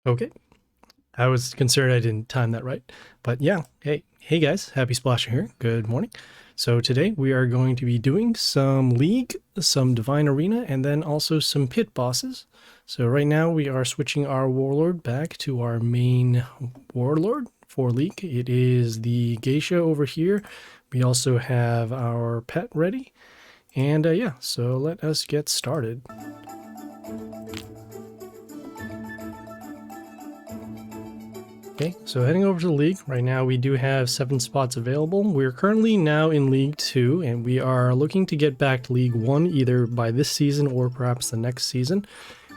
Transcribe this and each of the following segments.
Okay. I was concerned I didn't time that right. But yeah, hey guys, Happy Splashing here. Good morning. So today we are going to be doing some League, some Divine Arena, and then also some pit bosses. So right now we are switching our Warlord back to our main Warlord for League. It is the Geisha over here. We also have our pet ready. And yeah, so let us get started. Okay, so heading over to the league. Right now we do have 7 spots available. We're currently now in League 2, and we are looking to get back to League 1 either by this season or perhaps the next season.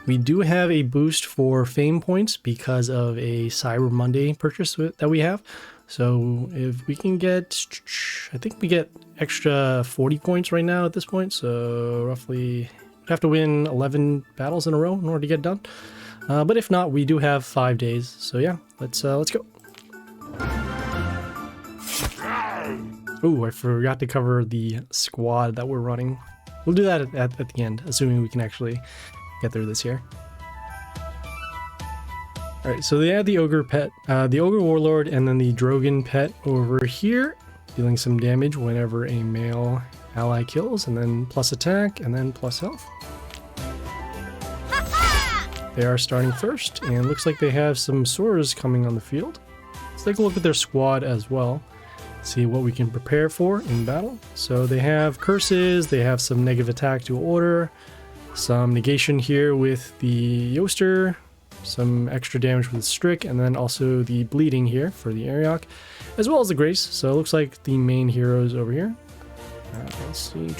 We do have a boost for fame points because of a Cyber Monday purchase that we have. So if we can get, I think we get extra 40 points right now at this point. So roughly, we have to win 11 battles in a row in order to get done. But if not, we do have 5 days. So yeah, let's go. Oh, I forgot to cover the squad that we're running. We'll do that at the end, assuming we can actually get through this here. All right, so they have the Ogre pet, the Ogre Warlord, and then the Drogon pet over here, dealing some damage whenever a male ally kills, and then plus attack, and then plus health. They are starting first, and looks like they have some swords coming on the field. Let's take a look at their squad as well, see what we can prepare for in battle. So they have curses, they have some negative attack to order, some negation here with the Yoster, some extra damage with the Strick, and then also the bleeding here for the Ariok, as well as the Grace. So it looks like the main heroes over here. Let's see.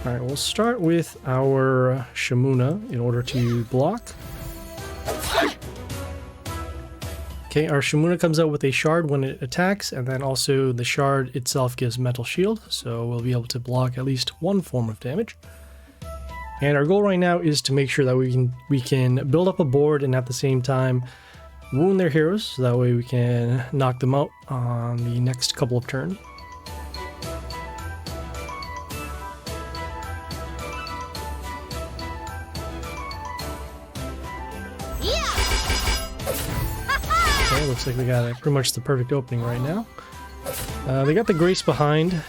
Alright, we'll start with our Shamuna in order to block. Okay, our Shamuna comes out with a shard when it attacks, and then also the shard itself gives metal shield, so we'll be able to block at least one form of damage. And our goal right now is to make sure that we can build up a board and at the same time wound their heroes, so that way we can knock them out on the next couple of turns. Looks like we got pretty much the perfect opening right now. They got the Grace behind,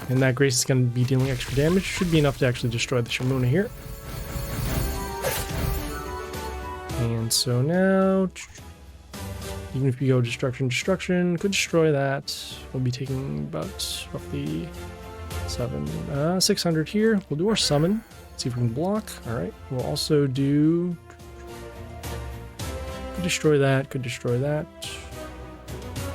and that Grace is going to be dealing extra damage. Should be enough to actually destroy the Shamuna here. And so now, even if we go destruction, could destroy that. We'll be taking about roughly 600 here. We'll do our summon, see if we can block. Alright, we'll also do... Could destroy that.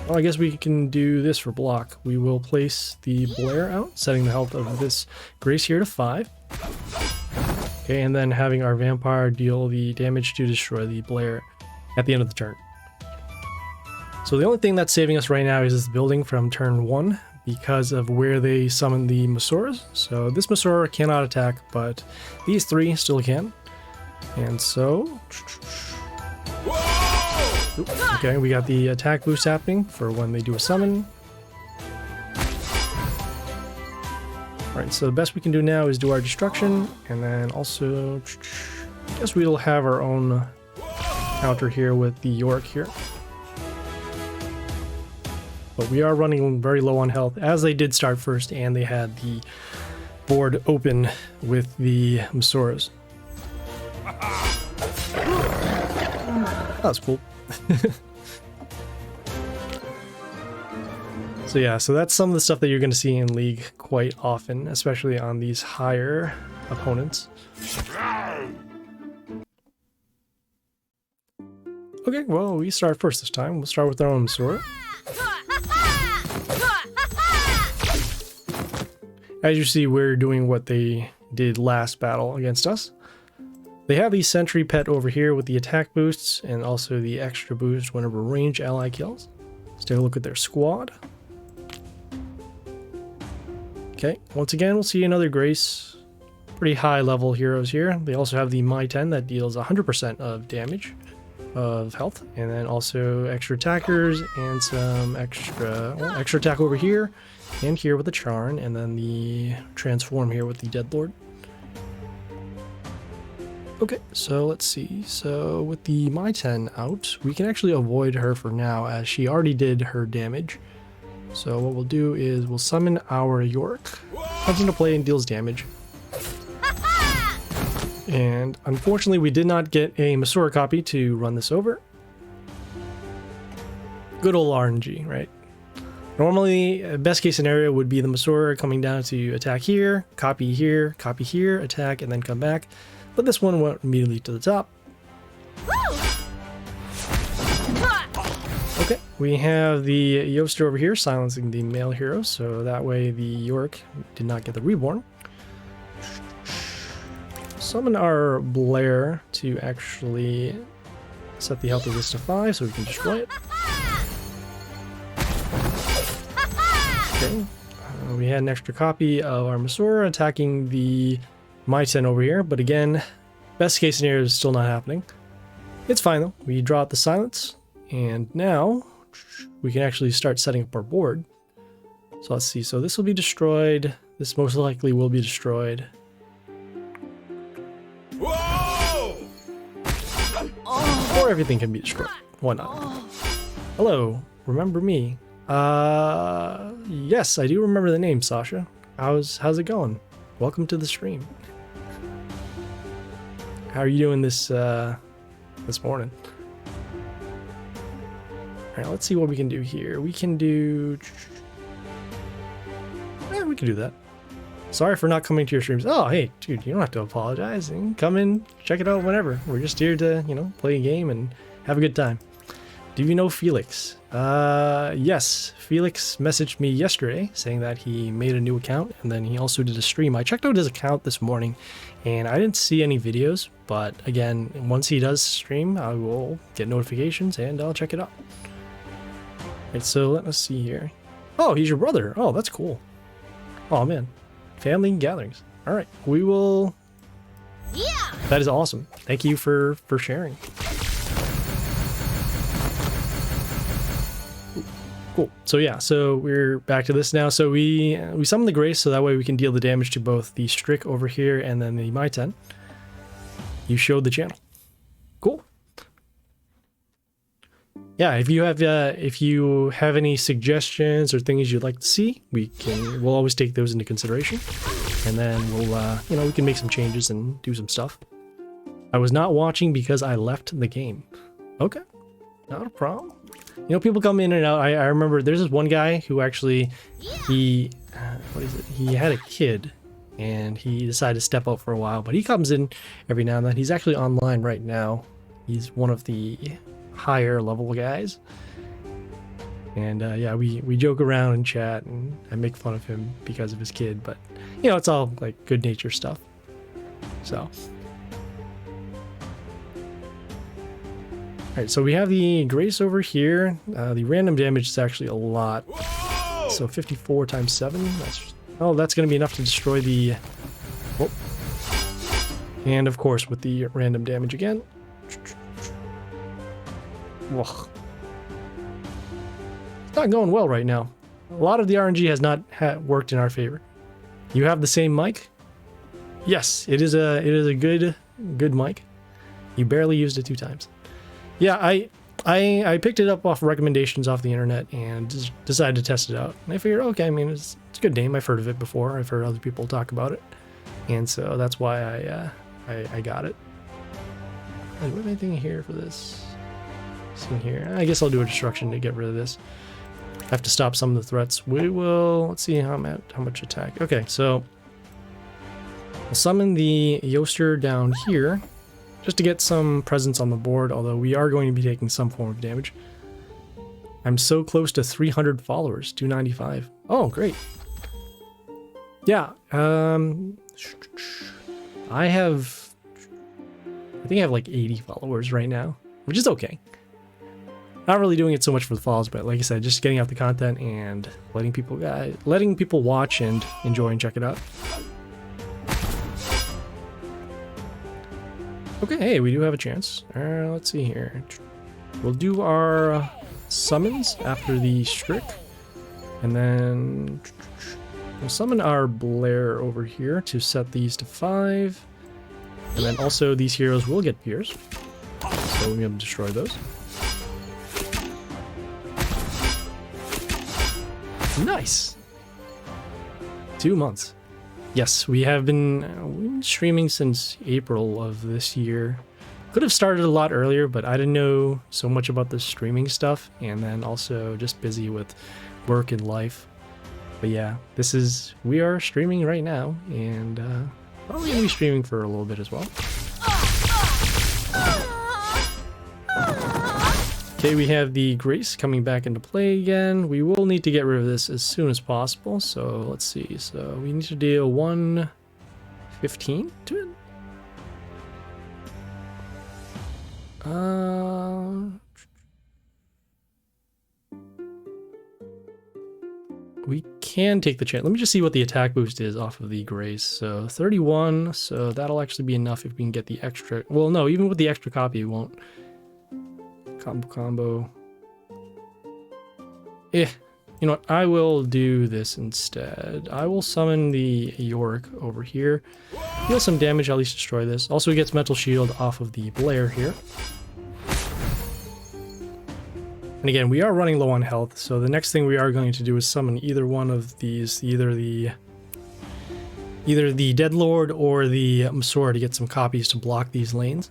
Well, I guess we can do this for block. We will place the Blair out, setting the health of this Grace here to 5. Okay, and then having our Vampire deal the damage to destroy the Blair at the end of the turn. So the only thing that's saving us right now is this building from turn 1 because of where they summon the Masoras. So this Masora cannot attack, but these 3 still can. And so... Okay, we got the attack boost happening for when they do a summon. Alright, so the best we can do now is do our destruction, and then also, I guess we'll have our own counter here with the Yorick here. But we are running very low on health, as they did start first, and they had the board open with the Masoras. That was cool. So yeah, so that's some of the stuff that you're going to see in League quite often, especially on these higher opponents. Okay, well, we start first this time. We'll start with our own sword. As you see, we're doing what they did last battle against us. They have the Sentry pet over here with the attack boosts and also the extra boost whenever range ally kills. Let's take a look at their squad. Okay, once again, we'll see another Grace. Pretty high level heroes here. They also have the My 10 that deals 100% of damage of health, and then also extra attackers and some extra attack over here and here with the Charn, and then the transform here with the Deadlord. Okay, so let's see. So with the My 10 out, we can actually avoid her for now as she already did her damage. So what we'll do is we'll summon our York. Comes into play and deals damage. And unfortunately we did not get a Masura copy to run this over. Good old RNG, right? Normally, best case scenario would be the Masura coming down to attack here, copy here, attack, and then come back. But this one went immediately to the top. Okay, we have the Yoster over here silencing the male hero, so that way the York did not get the reborn. Summon our Blair to actually set the health of this to 5 so we can destroy it. Okay, we had an extra copy of our Masura attacking the My 10 over here, but again, best case scenario is still not happening. It's fine though. We draw out the silence, and now we can actually start setting up our board. So let's see. So this will be destroyed. This most likely will be destroyed. Whoa! Or everything can be destroyed. Why not? Hello, remember me? Yes, I do remember the name, Sasha. How's it going? Welcome to the stream. How are you doing this morning? All right, let's see what we can do here. We can do... we can do that. Sorry for not coming to your streams. Oh, hey, dude, you don't have to apologize. You can come in, check it out whenever. We're just here to, you know, play a game and have a good time. Do you know Felix? Yes, Felix messaged me yesterday saying that he made a new account and then he also did a stream. I checked out his account this morning and I didn't see any videos, but again, once he does stream, I will get notifications and I'll check it out. Right, so let us see here. Oh, he's your brother. Oh, that's cool. Oh man, family gatherings. All right, we will. Yeah. That is awesome. Thank you for sharing. Cool. So yeah, so we're back to this now. So we summon the Grace so that way we can deal the damage to both the Strick over here and then the My 10. You showed the channel. Cool. Yeah, if you have any suggestions or things you'd like to see, we'll always take those into consideration, and then we'll we can make some changes and do some stuff. I was not watching because I left the game. Okay, not a problem. You know, people come in and out. I remember there's this one guy who actually he had a kid and he decided to step out for a while, but he comes in every now and then. He's actually online right now. He's one of the higher level guys, and yeah, we joke around and chat and I make fun of him because of his kid, but you know, it's all like good nature stuff. So alright, so we have the Grace over here. The random damage is actually a lot. Whoa! So 54 times 7, that's gonna be enough to destroy the and of course with the random damage again. Ugh. It's not going well right now. A lot of the RNG has not worked in our favor. You have the same mic? Yes, it is a good mic. You barely used it 2 times. Yeah, I picked it up off recommendations off the internet and just decided to test it out. And I figured, okay, I mean, it's a good name. I've heard of it before. I've heard other people talk about it, and so that's why I got it. And what anything here for this? In here, I guess I'll do a destruction to get rid of this. I have to stop some of the threats. We will. Let's see how much attack. Okay, so I'll summon the Yoster down here just to get some presence on the board, although we are going to be taking some form of damage. I'm so close to 300 followers, 295. Oh, great. Yeah, I think I have like 80 followers right now, which is okay. Not really doing it so much for the follows, but like I said, just getting out the content and letting people watch and enjoy and check it out. Okay, hey, we do have a chance. Let's see here. We'll do our summons after the Strick, and then we'll summon our Blair over here to set these to 5. And then also these heroes will get fears, so we'll be able to destroy those. Nice! 2 months. Yes, we've been streaming since April of this year. Could have started a lot earlier, but I didn't know so much about the streaming stuff, and then also just busy with work and life. But yeah, we are streaming right now, and probably gonna be streaming for a little bit as well. Okay, we have the Grace coming back into play again. We will need to get rid of this as soon as possible, so let's see. So we need to deal 115 to it. We can take the chance. Let me just see what the attack boost is off of the Grace. So 31, so that'll actually be enough if we can get the extra. Well, no, even with the extra copy, it won't. Combo. You know what? I will do this instead. I will summon the Yorick over here. Deal some damage, at least destroy this. Also, he gets Mental Shield off of the Blair here. And again, we are running low on health, so the next thing we are going to do is summon either one of these, either the Deadlord or the Masora to get some copies to block these lanes.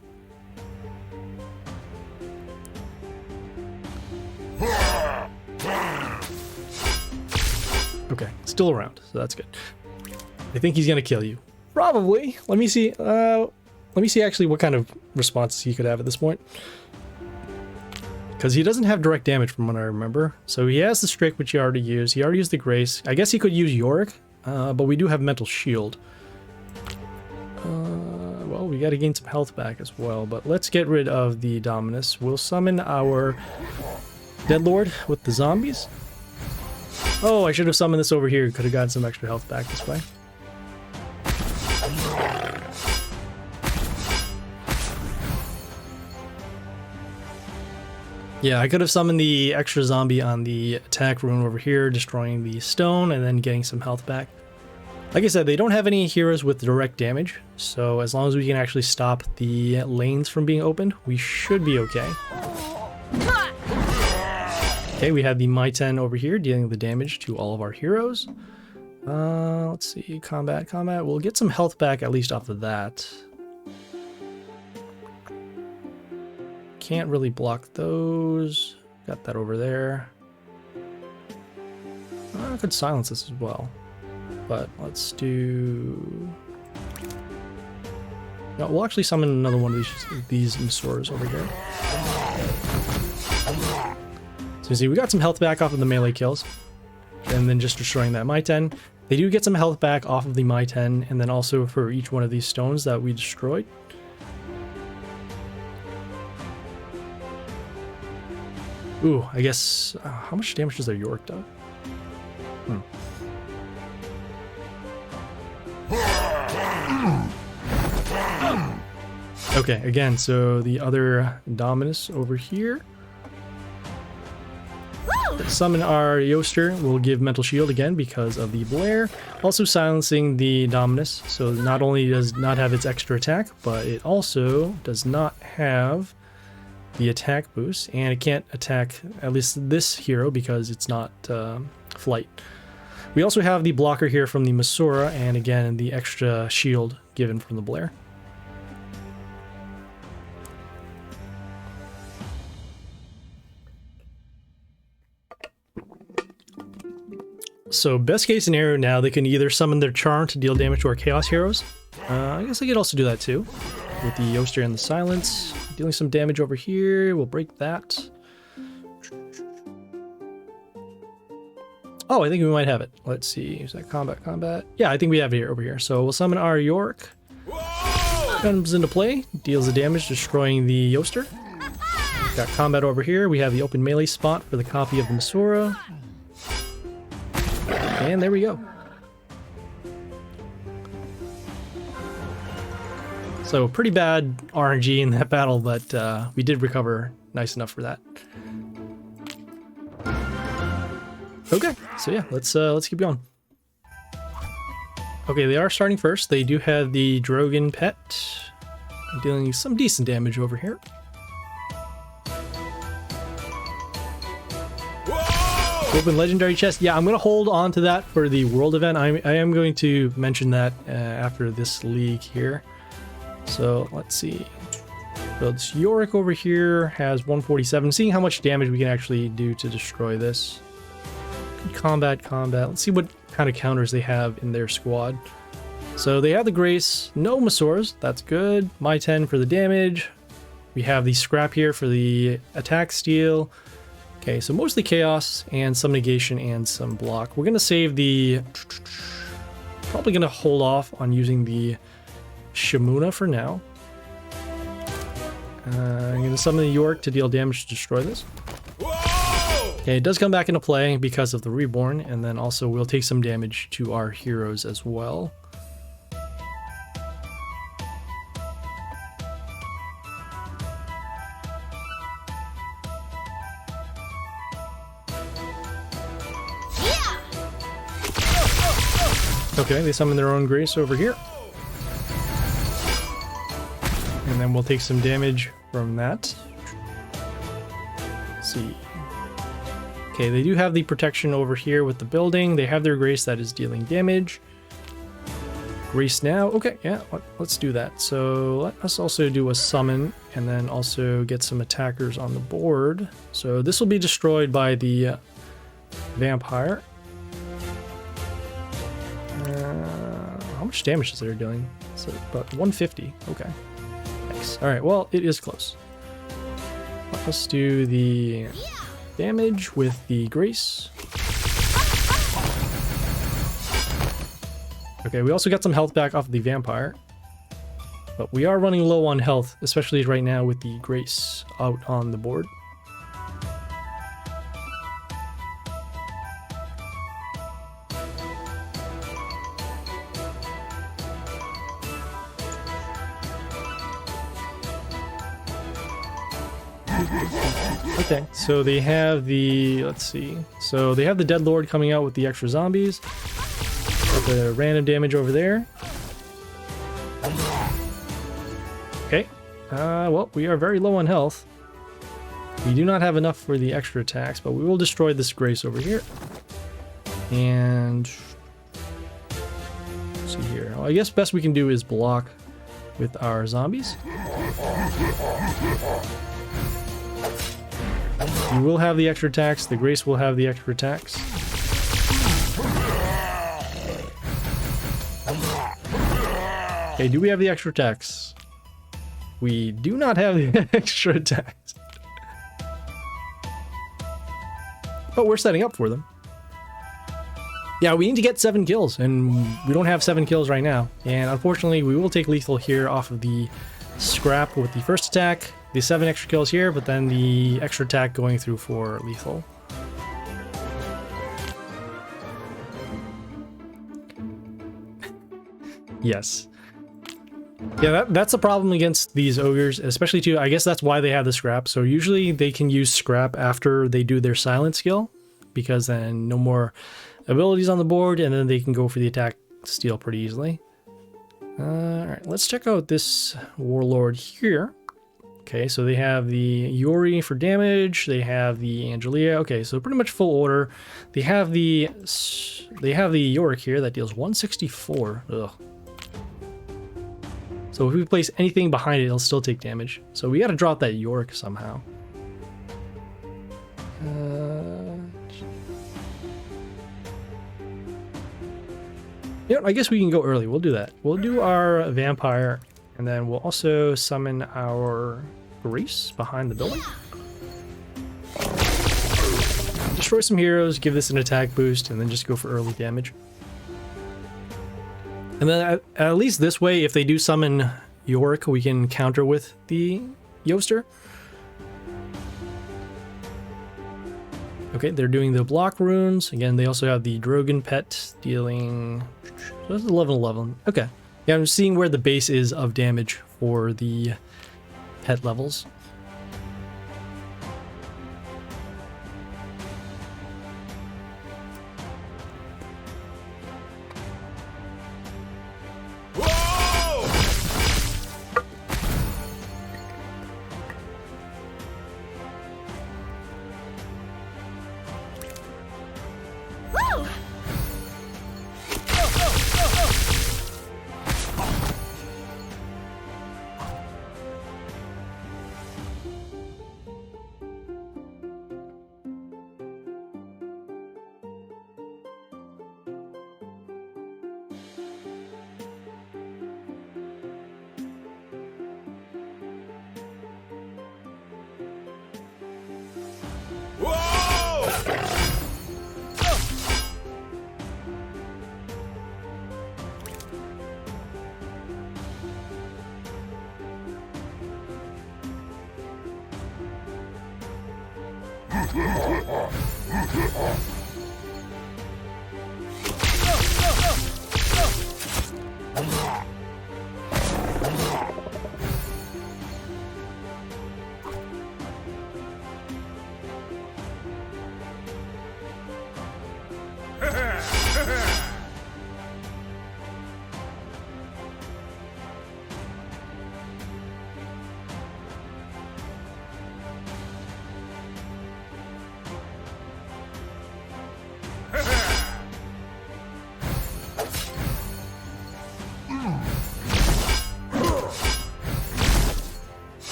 Okay, still around, so that's good. I think he's gonna kill you. Probably. Let me see actually what kind of responses he could have at this point. Because he doesn't have direct damage from what I remember. So he has the Strict, which he already used. He already used the Grace. I guess he could use Yorick, but we do have Mental Shield. Well, we gotta gain some health back as well, but let's get rid of the Dominus. We'll summon our Deadlord with the zombies. Oh, I should have summoned this over here. Could have gotten some extra health back this way. Yeah, I could have summoned the extra zombie on the attack rune over here, destroying the stone and then getting some health back. Like I said, they don't have any heroes with direct damage, so as long as we can actually stop the lanes from being opened, we should be okay. Okay, we have the Mai-10 over here dealing the damage to all of our heroes. Let's see, combat. We'll get some health back at least off of that. Can't really block those. Got that over there. I could silence this as well, but let's do. No, we'll actually summon another one of these Masoras over here. So you see, we got some health back off of the melee kills, and then just destroying that Mai-10. They do get some health back off of the Mai-10, and then also for each one of these stones that we destroyed. Ooh, I guess, how much damage does their Yorick do? Okay, again, so the other Dominus over here. Summon our Yoster, will give Mental Shield again because of the Blair. Also silencing the Dominus, so not only does not have its extra attack, but it also does not have the attack boost, and it can't attack at least this hero because it's not flight. We also have the blocker here from the Masora, and again the extra shield given from the Blair. So best case scenario now, they can either summon their Charm to deal damage to our Chaos heroes. I guess they could also do that too, with the Yoster and the Silence. Dealing some damage over here, we'll break that. Oh, I think we might have it. Let's see, is that combat? Yeah, I think we have it over here. So we'll summon our Yorick. Comes into play, deals the damage, destroying the Yoster. Got combat over here. We have the open melee spot for the copy of the Masora. And there we go. So pretty bad RNG in that battle, but we did recover nice enough for that. Okay, so yeah, let's keep going. Okay, they are starting first. They do have the Drogon pet. dealing some decent damage over here. Open legendary chest. Yeah, I'm going to hold on to that for the world event. I am going to mention that after this league here. So let's see. So this Yorick over here has 147. Seeing how much damage we can actually do to destroy this. Good combat. Let's see what kind of counters they have in their squad. So they have the Grace, no Masaurs. That's good. My 10 for the damage. We have the Scrap here for the attack steal. Okay, so mostly chaos and some negation and some block. We're going to save the... Probably going to hold off on using the Shamuna for now. I'm going to summon the York to deal damage to destroy this. Okay, it does come back into play because of the Reborn, and then also we'll take some damage to our heroes as well. Okay, they summon their own Grace over here. And then we'll take some damage from that. Let's see. Okay, they do have the protection over here with the building. They have their Grace that is dealing damage. Grace now. Okay, yeah, let's do that. So let us also do a summon and then also get some attackers on the board. So this will be destroyed by the vampire. How much damage is it doing? So about 150. Okay. Nice. All right. Well, it is close. Let's do the damage with the Grace. Okay, we also got some health back off of the vampire. But we are running low on health, especially right now with the Grace out on the board. Okay, so they have the, let's see, so they have the Dead Lord coming out with the extra zombies. Got the random damage over there. Okay, well, we are very low on health. We do not have enough for the extra attacks, but we will destroy this Grace over here. And, let's see here. Well, I guess best we can do is block with our zombies. You will have the extra attacks. The Grace will have the extra attacks. Okay, do we have the extra attacks? We do not have the extra attacks. But we're setting up for them. Yeah, we need to get 7 kills, and we don't have 7 kills right now. And unfortunately, we will take lethal here off of the Scrap with the first attack. The 7 extra kills here, but then the extra attack going through for lethal. Yes. Yeah, that's a problem against these ogres, especially too. I guess that's why they have the Scrap. So usually they can use Scrap after they do their silent skill, because then no more abilities on the board, and then they can go for the attack steal pretty easily. Alright, let's check out this Warlord here. Okay, so they have the Yori for damage, they have the Angelia. Okay, so pretty much full order. They have the Yorick here that deals 164. Ugh. So if we place anything behind it, it'll still take damage. So we got to drop that Yorick somehow. Yeah, I guess we can go early. We'll do that. We'll do our vampire, and then we'll also summon our Grace behind the building. Destroy some heroes, give this an attack boost, and then just go for early damage. And then at least this way, if they do summon Yorick, we can counter with the Yoster. Okay, they're doing the block runes. Again, they also have the Drogon pet dealing... So that's 11-11. Okay. Yeah, I'm seeing where the base is of damage for the pet levels.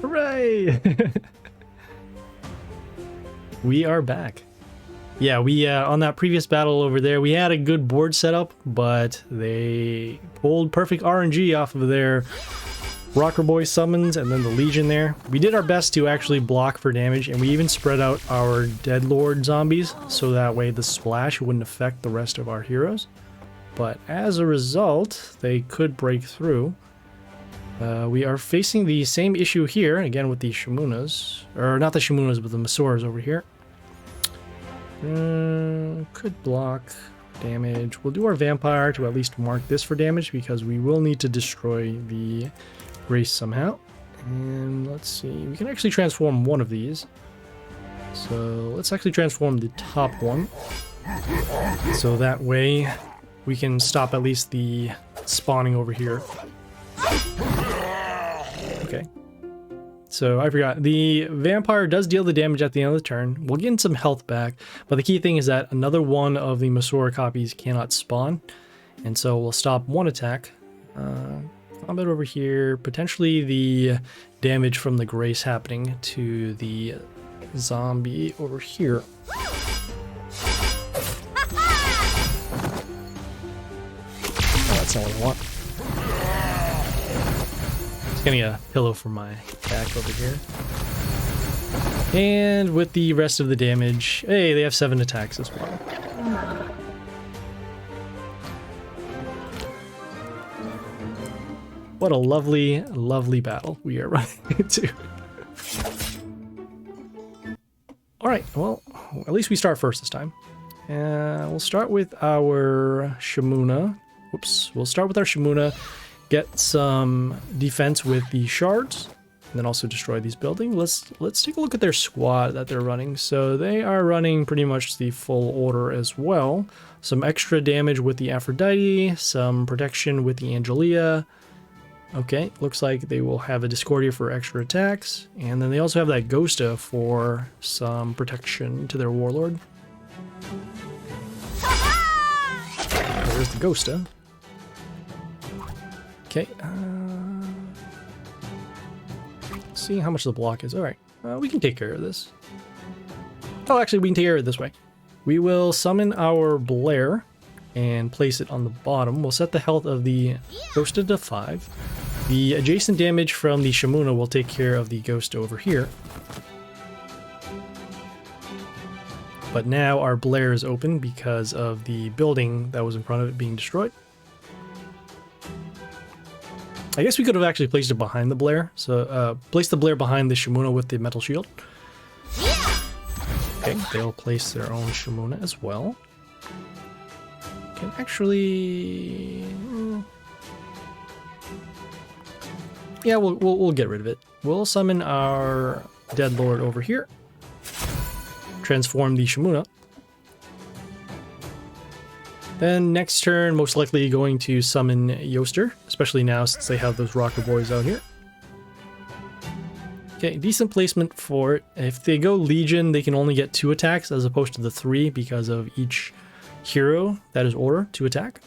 Hooray! We are back. Yeah, we on that previous battle over there, we had a good board setup, but they pulled perfect RNG off of their Rocker Boy summons and then the Legion there. We did our best to actually block for damage, and we even spread out our Dead Lord zombies, so that way the splash wouldn't affect the rest of our heroes. But as a result, they could break through. We are facing the same issue here, again with the Shimunas. Or not the Shimunas, but the Masuras over here. Could block damage. We'll do our Vampire to at least mark this for damage, because we will need to destroy the Grace somehow. And let's see, we can actually transform one of these. So let's actually transform the top one. So that way we can stop at least the spawning over here. Okay. So I forgot, the Vampire does deal the damage at the end of the turn. We'll get some health back, but the key thing is that another one of the Masura copies cannot spawn, and so we'll stop one attack. Combat over here, potentially the damage from the Grace happening to the zombie over here. Oh, that's not what I want. Getting a pillow for my back over here. And with the rest of the damage, hey, they have 7 attacks as well. What a lovely, lovely battle we are running into. Alright, well, at least we start first this time. We'll start with our Shimuna. Whoops, we'll start with our Shimuna. Get some defense with the shards, and then also destroy these buildings. Let's take a look at their squad that they're running. So they are running pretty much the full order as well. Some extra damage with the Aphrodite, some protection with the Angelia. Okay, looks like they will have a Discordia for extra attacks, and then they also have that Ghosta for some protection to their Warlord. There's the Ghosta. Okay, let's see how much the block is. Alright, we can take care of this. Oh, actually, we can take care of it this way. We will summon our Blair and place it on the bottom. We'll set the health of the Ghosta to 5. The adjacent damage from the Shimuna will take care of the Ghost over here. But now our Blair is open because of the building that was in front of it being destroyed. I guess we could have actually placed it behind the Blair. So, place the Blair behind the Shimuna with the metal shield. Okay, they'll place their own Shimuna as well. Can actually... Yeah, we'll get rid of it. We'll summon our Dead Lord over here. Transform the Shamuna. Then next turn, most likely going to summon Yoster, especially now since they have those rocker boys out here. Okay, decent placement for it. If they go Legion, they can only get 2 attacks as opposed to the 3 because of each hero that is order to attack.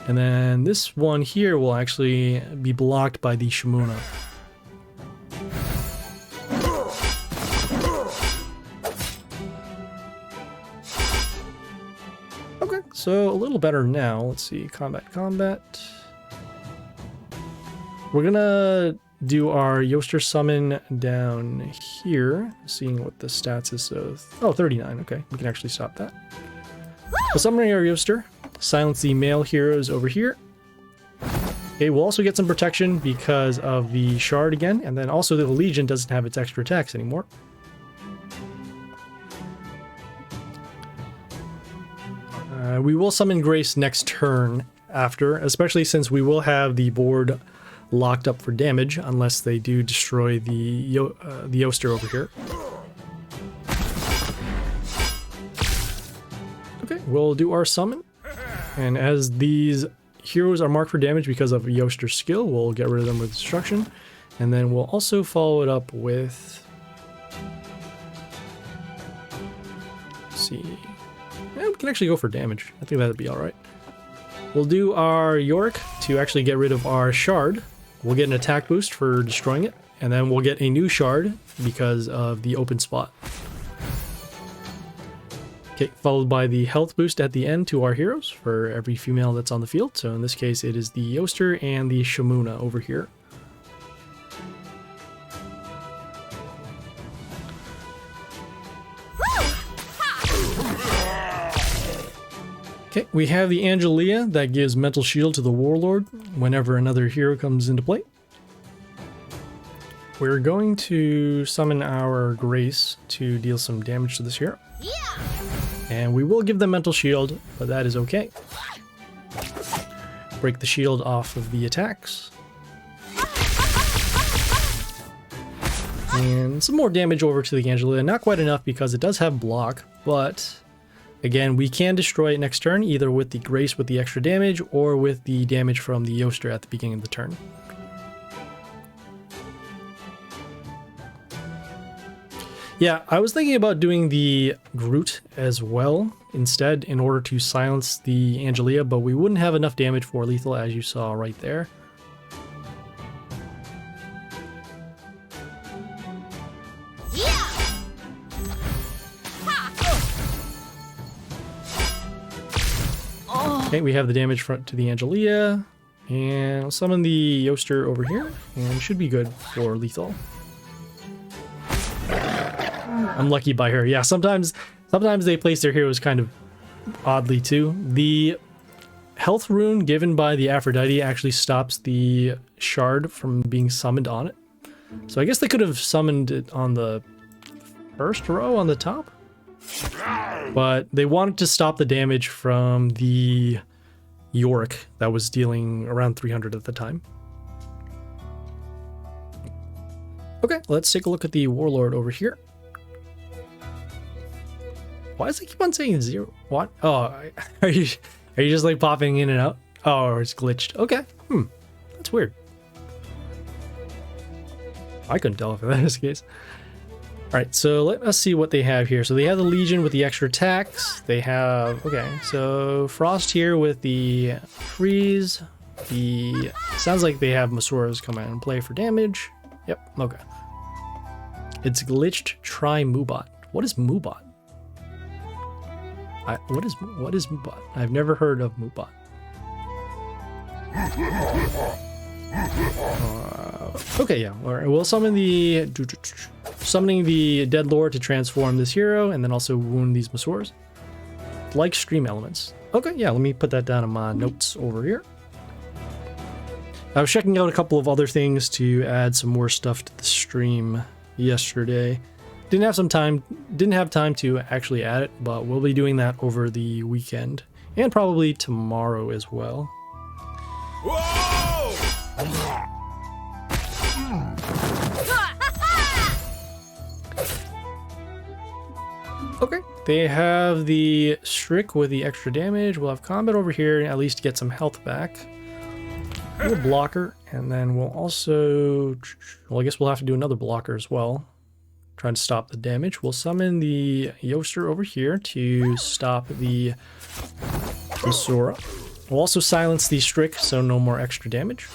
And then this one here will actually be blocked by the Shamuna. Okay, so a little better now. Let's see, combat. We're gonna do our Yoster summon down here, seeing what the stats is. So, oh, 39. Okay, we can actually stop that. So summoning our Yoster, silence the male heroes over here. Okay, we'll also get some protection because of the shard again, and then also the Legion doesn't have its extra attacks anymore. We will summon Grace next turn after, especially since we will have the board locked up for damage unless they do destroy the Yoster over here. Okay, we'll do our summon, and as these heroes are marked for damage because of Yoster's skill, we'll get rid of them with destruction, and then we'll also follow it up with, let's see, yeah, we can actually go for damage. I think that'd be all right. We'll do our Yorick to actually get rid of our shard. We'll get an attack boost for destroying it, and then we'll get a new shard because of the open spot. Okay, followed by the health boost at the end to our heroes for every female that's on the field. So in this case, it is the Yoster and the Shamuna over here. Okay, we have the Angelia that gives mental shield to the Warlord whenever another hero comes into play. We're going to summon our Grace to deal some damage to this hero. And we will give them mental shield, but that is okay. Break the shield off of the attacks. And some more damage over to the Angelia. Not quite enough because it does have block, but again, we can destroy it next turn, either with the Grace with the extra damage or with the damage from the Yoster at the beginning of the turn. Yeah, I was thinking about doing the Groot as well instead in order to silence the Angelia, but we wouldn't have enough damage for lethal, as you saw right there. Okay, we have the damage front to the Angelia, and I'll summon the Yoster over here, and should be good for lethal. I'm lucky by her. Yeah, sometimes they place their heroes kind of oddly too. The health rune given by the Aphrodite actually stops the shard from being summoned on it. So I guess they could have summoned it on the first row on the top. But they wanted to stop the damage from the Yorick that was dealing around 300 at the time. Okay, let's take a look at the Warlord over here. Why does it keep on saying 0? What? Oh, are you just like popping in and out? Oh, it's glitched. Okay. That's weird. I couldn't tell if that was the case. Alright, so let us see what they have here. So they have the Legion with the extra attacks. They have, okay, so Frost here with the freeze. Sounds like they have Masuras come out and play for damage. Yep, okay. It's glitched, try Moobot. What is Moobot? What is Moobot? I've never heard of Moobot. Okay, yeah. All right, we'll summon summoning the Dead Lord to transform this hero, and then also wound these Masuras. Like stream elements. Okay, yeah. Let me put that down in my notes over here. I was checking out a couple of other things to add some more stuff to the stream yesterday. Didn't have time to actually add it, but we'll be doing that over the weekend and probably tomorrow as well. Whoa! Okay, they have the Strick with the extra damage. We'll have combat over here and at least get some health back. We'll blocker, and then we'll also... Well, I guess we'll have to do another blocker as well. Trying to stop the damage. We'll summon the Yoster over here to stop the Sora. We'll also silence the Strick, so no more extra damage.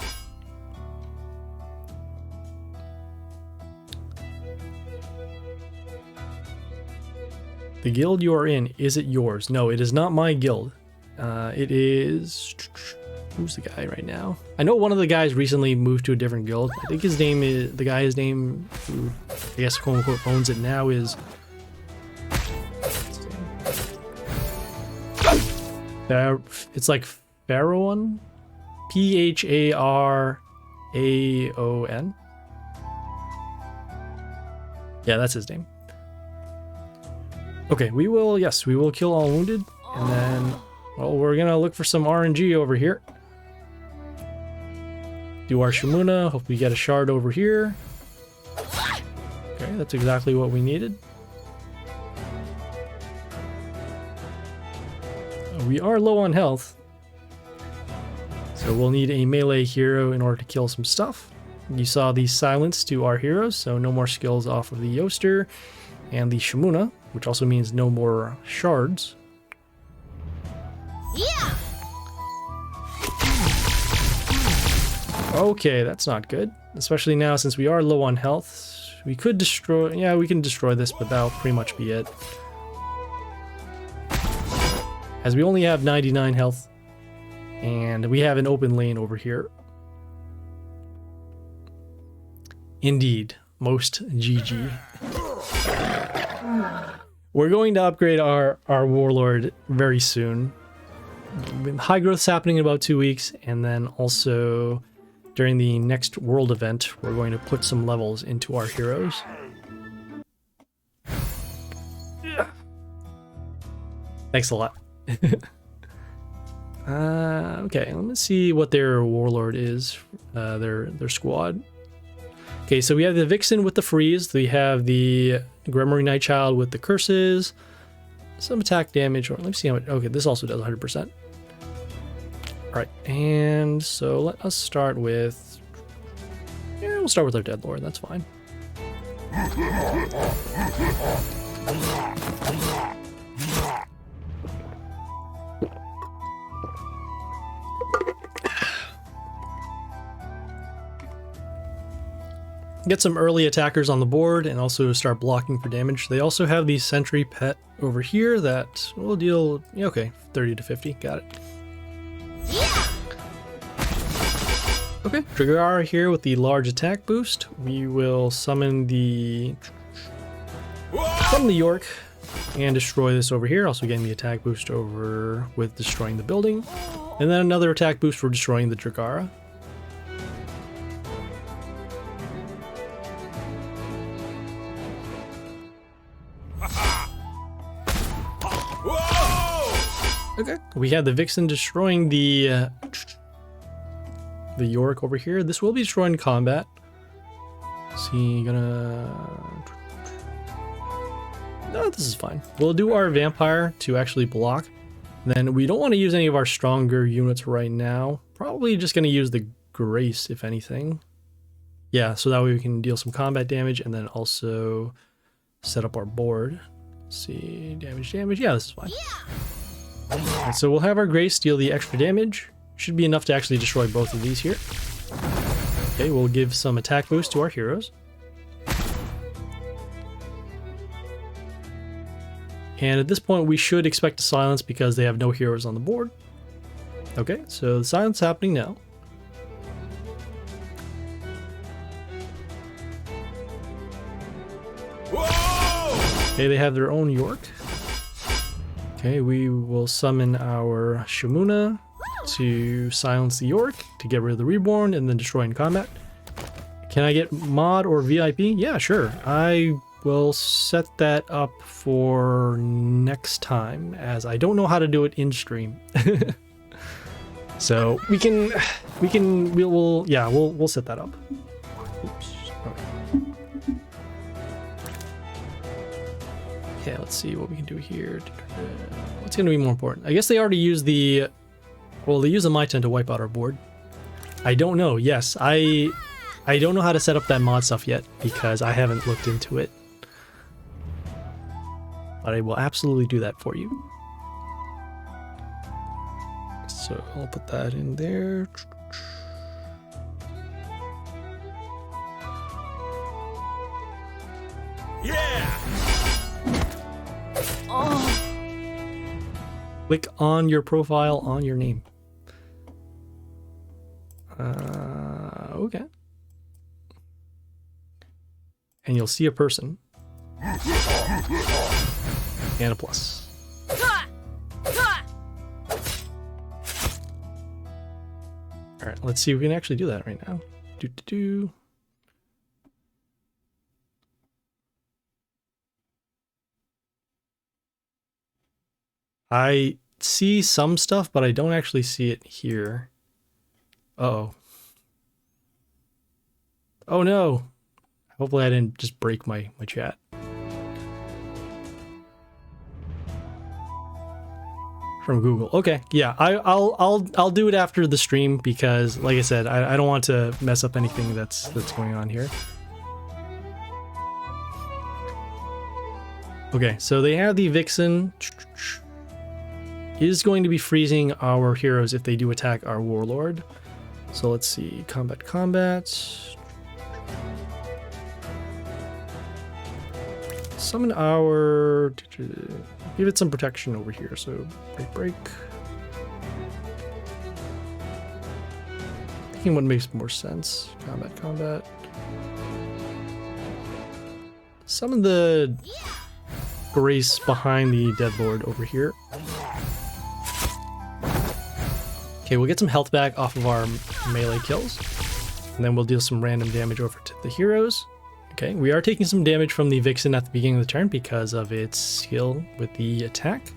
The guild you are in, is it yours? No, it is not my guild. It is... Who's the guy right now? I know one of the guys recently moved to a different guild. I think his name is... The guy's name, who I guess quote unquote owns it now, is... It's like Pharaon? P-H-A-R-A-O-N? Yeah, that's his name. Okay, we will, yes, we will kill all wounded, and then, well, we're gonna look for some RNG over here. Do our Shamuna, hope we get a shard over here. Okay, that's exactly what we needed. We are low on health, so we'll need a melee hero in order to kill some stuff. You saw the silence to our heroes, so no more skills off of the Yoster and the Shamuna, which also means no more shards. Yeah. Okay, that's not good. Especially now since we are low on health. We could destroy... Yeah, we can destroy this, but that'll pretty much be it. As we only have 99 health. And we have an open lane over here. Indeed. Most GG. We're going to upgrade our Warlord very soon. High growth's happening in about 2 weeks, and then also during the next world event, we're going to put some levels into our heroes. Thanks a lot. Okay, let me see what their Warlord is, their squad. Okay, so we have the Vixen with the freeze, we have the Grimoire Nightchild with the curses, some attack damage, or let me see how much, okay, this also does 100%. Alright, and so let us start with, yeah, we'll start with our Dead Lord, that's fine. Get some early attackers on the board and also start blocking for damage. They also have the Sentry Pet over here that will deal, okay, 30 to 50, got it. Yeah. Okay, Juggernaut here with the large attack boost. We will summon the York and destroy this over here, also getting the attack boost over with destroying the building. And then another attack boost for destroying the Dragara. Okay, we had the Vixen destroying the York over here. This will be destroyed in combat. Is he gonna... No, this is fine. We'll do our Vampire to actually block. Then we don't want to use any of our stronger units right now. Probably just going to use the Grace, if anything. Yeah, so that way we can deal some combat damage and then also set up our board. Let's see, damage. Yeah, this is fine. Yeah. And so we'll have our Grace deal the extra damage. Should be enough to actually destroy both of these here. Okay, we'll give some attack boost to our heroes. And at this point we should expect a silence because they have no heroes on the board. Okay, so the silence happening now. Whoa! Okay, they have their own York. Okay, we will summon our Shamuna to silence the York to get rid of the Reborn and then destroy in combat. Can I get mod or VIP? Yeah, sure. I will set that up for next time, as I don't know how to do it in stream. So we'll set that up. Oops. Okay. Okay, let's see what we can do here. What's going to be more important? I guess they already used the... Well, they use the My-10 to wipe out our board. I don't know. Yes, I don't know how to set up that mod stuff yet because I haven't looked into it. But I will absolutely do that for you. So I'll put that in there. Yeah! Oh. Click on your profile on your name. Okay. And you'll see a person. And a plus. Alright, let's see if we can actually do that right now. I see some stuff, but I don't actually see it here. Uh-oh. Oh no! Hopefully I didn't just break my chat. From Google. Okay, yeah, I'll do it after the stream because, like I said, I don't want to mess up anything that's going on here. Okay, so they have the Vixen is going to be freezing our heroes if they do attack our warlord. So let's see, combat. Summon our... Give it some protection over here, so break. Thinking what makes more sense. Combat. Summon the Grace behind the Dead Lord over here. Okay, we'll get some health back off of our melee kills. And then we'll deal some random damage over to the heroes. Okay, we are taking some damage from the Vixen at the beginning of the turn because of its skill with the attack.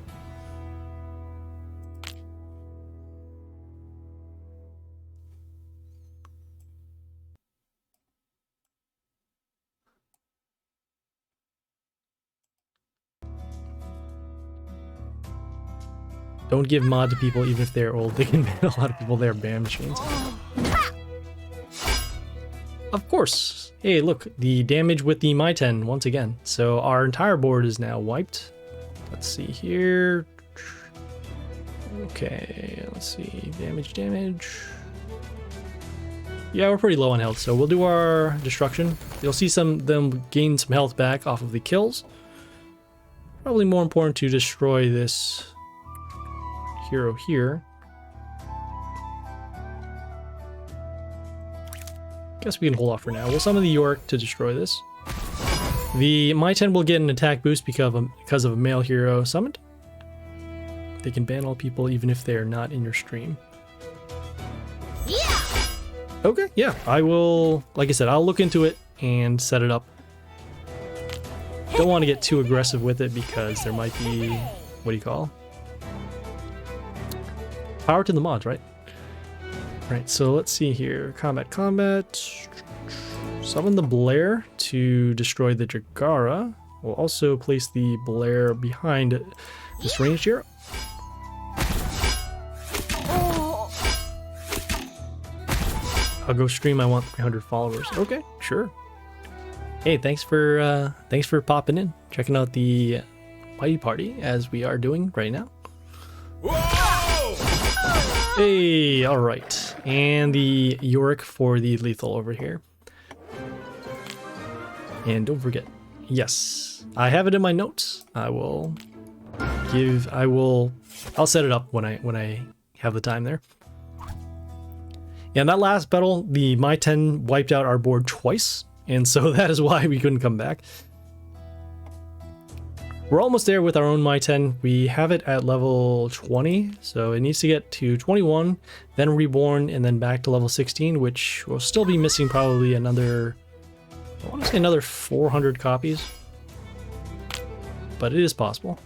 Don't give mod to people even if they're old. They can ban a lot of people there, ban machines. Of course. Hey, look, the damage with the My-10 once again. So our entire board is now wiped. Let's see here. Okay, let's see. Damage. Yeah, we're pretty low on health, so we'll do our destruction. You'll see them gain some health back off of the kills. Probably more important to destroy this hero here. Guess we can hold off for now. We'll summon the York to destroy this. The My-10 will get an attack boost because of a male hero summoned. They can ban all people even if they're not in your stream. Yeah. Okay, yeah. I will, like I said, I'll look into it and set it up. Don't want to get too aggressive with it because there might be, what do you call? Power to the mods, right? Right, so let's see here. Combat. Summon the Blair to destroy the Jagara. We'll also place the Blair behind this ranged hero. I'll go stream. I want 300 followers. Okay, sure. Hey, thanks for popping in, checking out the Mighty Party as we are doing right now. Hey, all right, and the Yorick for the lethal over here. And don't forget, yes, I have it in my notes. I'll set it up when I have the time there. Yeah, in that last battle, the My-10 wiped out our board twice, and so that is why we couldn't come back. We're almost there with our own My-10. We have it at level 20, so it needs to get to 21, then Reborn, and then back to level 16, which will still be missing probably another, I want to say another 400 copies. But it is possible.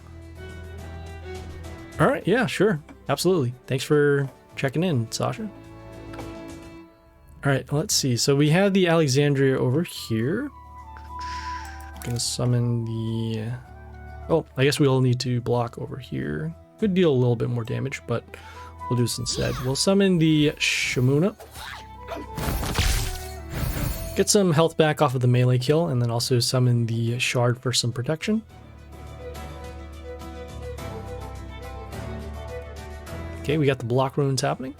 Alright, yeah, sure. Absolutely. Thanks for checking in, Sasha. All right, let's see. So we have the Alexandria over here. Gonna summon the... Oh, I guess we'll need to block over here. Could deal a little bit more damage, but we'll do this instead. We'll summon the Shamuna. Get some health back off of the melee kill, and then also summon the Shard for some protection. Okay, we got the block runes happening.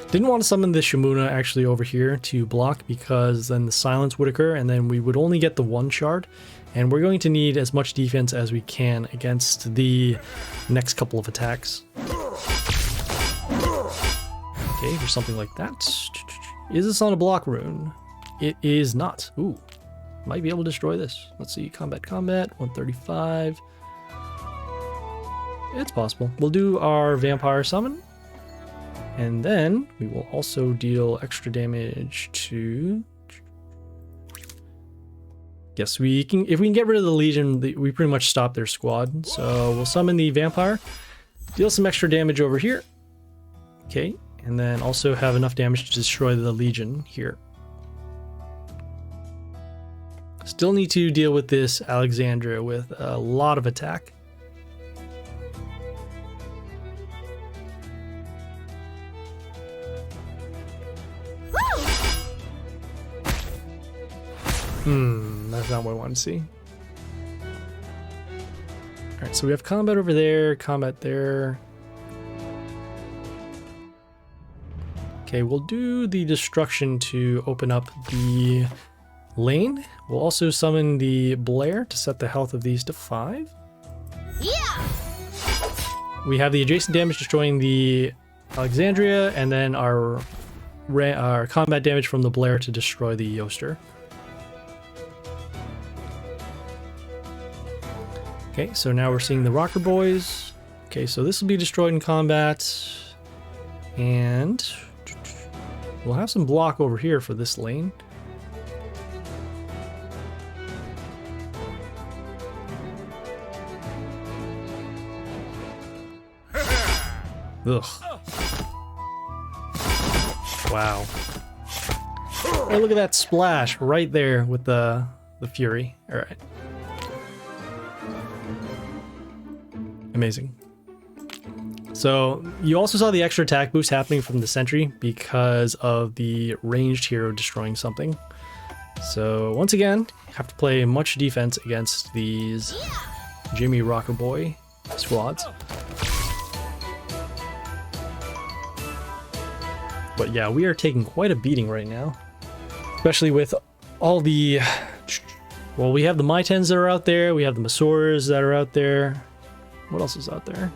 Didn't want to summon the Shamuna actually over here to block because then the silence would occur and then we would only get the one shard. And we're going to need as much defense as we can against the next couple of attacks. Okay, for something like that. Is this on a block rune? It is not. Ooh, might be able to destroy this. Let's see, combat, 135. It's possible. We'll do our vampire summon. And then we will also deal extra damage to... Yes, we can. If we can get rid of the Legion, we pretty much stop their squad. So we'll summon the vampire, deal some extra damage over here. Okay, and then also have enough damage to destroy the Legion here. Still need to deal with this Alexandria with a lot of attack. That's not what I want to see. Alright, so we have combat over there, combat there. Okay, we'll do the destruction to open up the lane. We'll also summon the Blair to set the health of these to 5. Yeah! We have the adjacent damage destroying the Alexandria, and then our combat damage from the Blair to destroy the Yoster. Okay, so now we're seeing the Rocker Boys. Okay, so this will be destroyed in combat. And we'll have some block over here for this lane. Ugh. Wow. Hey, look at that splash right there with the Fury. All right. Amazing. So you also saw the extra attack boost happening from the sentry because of the ranged hero destroying something. So once again, have to play much defense against these Jimmy Rocker Boy squads. But yeah, we are taking quite a beating right now, especially with all the, well, we have the Mytens that are out there, we have the Masoras that are out there. What else is out there?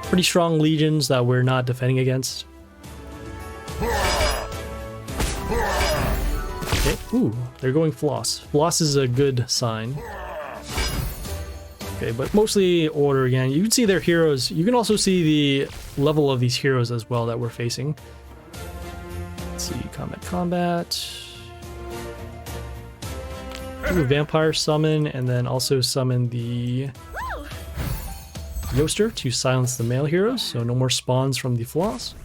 Pretty strong legions that we're not defending against. Okay, ooh, they're going Floss. Floss is a good sign. Okay, but mostly order again. You can see their heroes. You can also see the level of these heroes as well that we're facing. Let's see, combat. Do a vampire summon and then also summon the Yoster to silence the male heroes, so no more spawns from the Floss.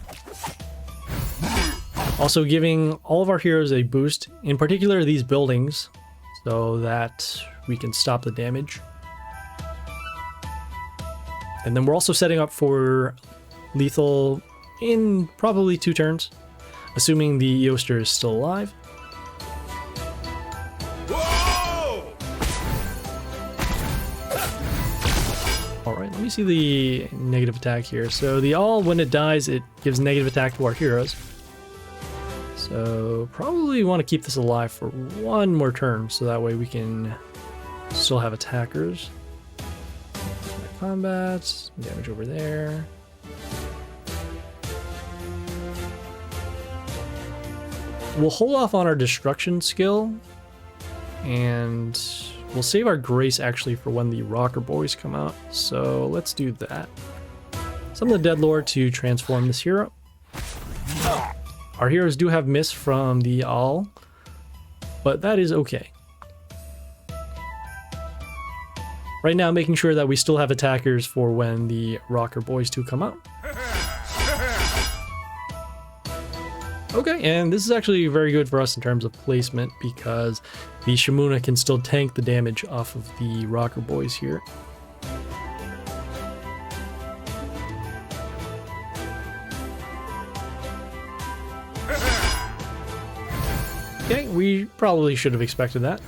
Also giving all of our heroes a boost, in particular these buildings, so that we can stop the damage. And then we're also setting up for lethal in probably 2 turns, assuming the Yoster is still alive. Alright, let me see the negative attack here. So the all, when it dies, it gives negative attack to our heroes. So probably want to keep this alive for 1 more turn, so that way we can still have attackers. Combat, damage over there. We'll hold off on our destruction skill, and we'll save our grace actually for when the Rocker Boys come out. So let's do that. Summon the Deadlord to transform this hero. Our heroes do have miss from the all, but that is okay. Right now, making sure that we still have attackers for when the Rocker Boys 2 come out. Okay, and this is actually very good for us in terms of placement because the Shamuna can still tank the damage off of the rocker boys here. Okay, we probably should have expected that.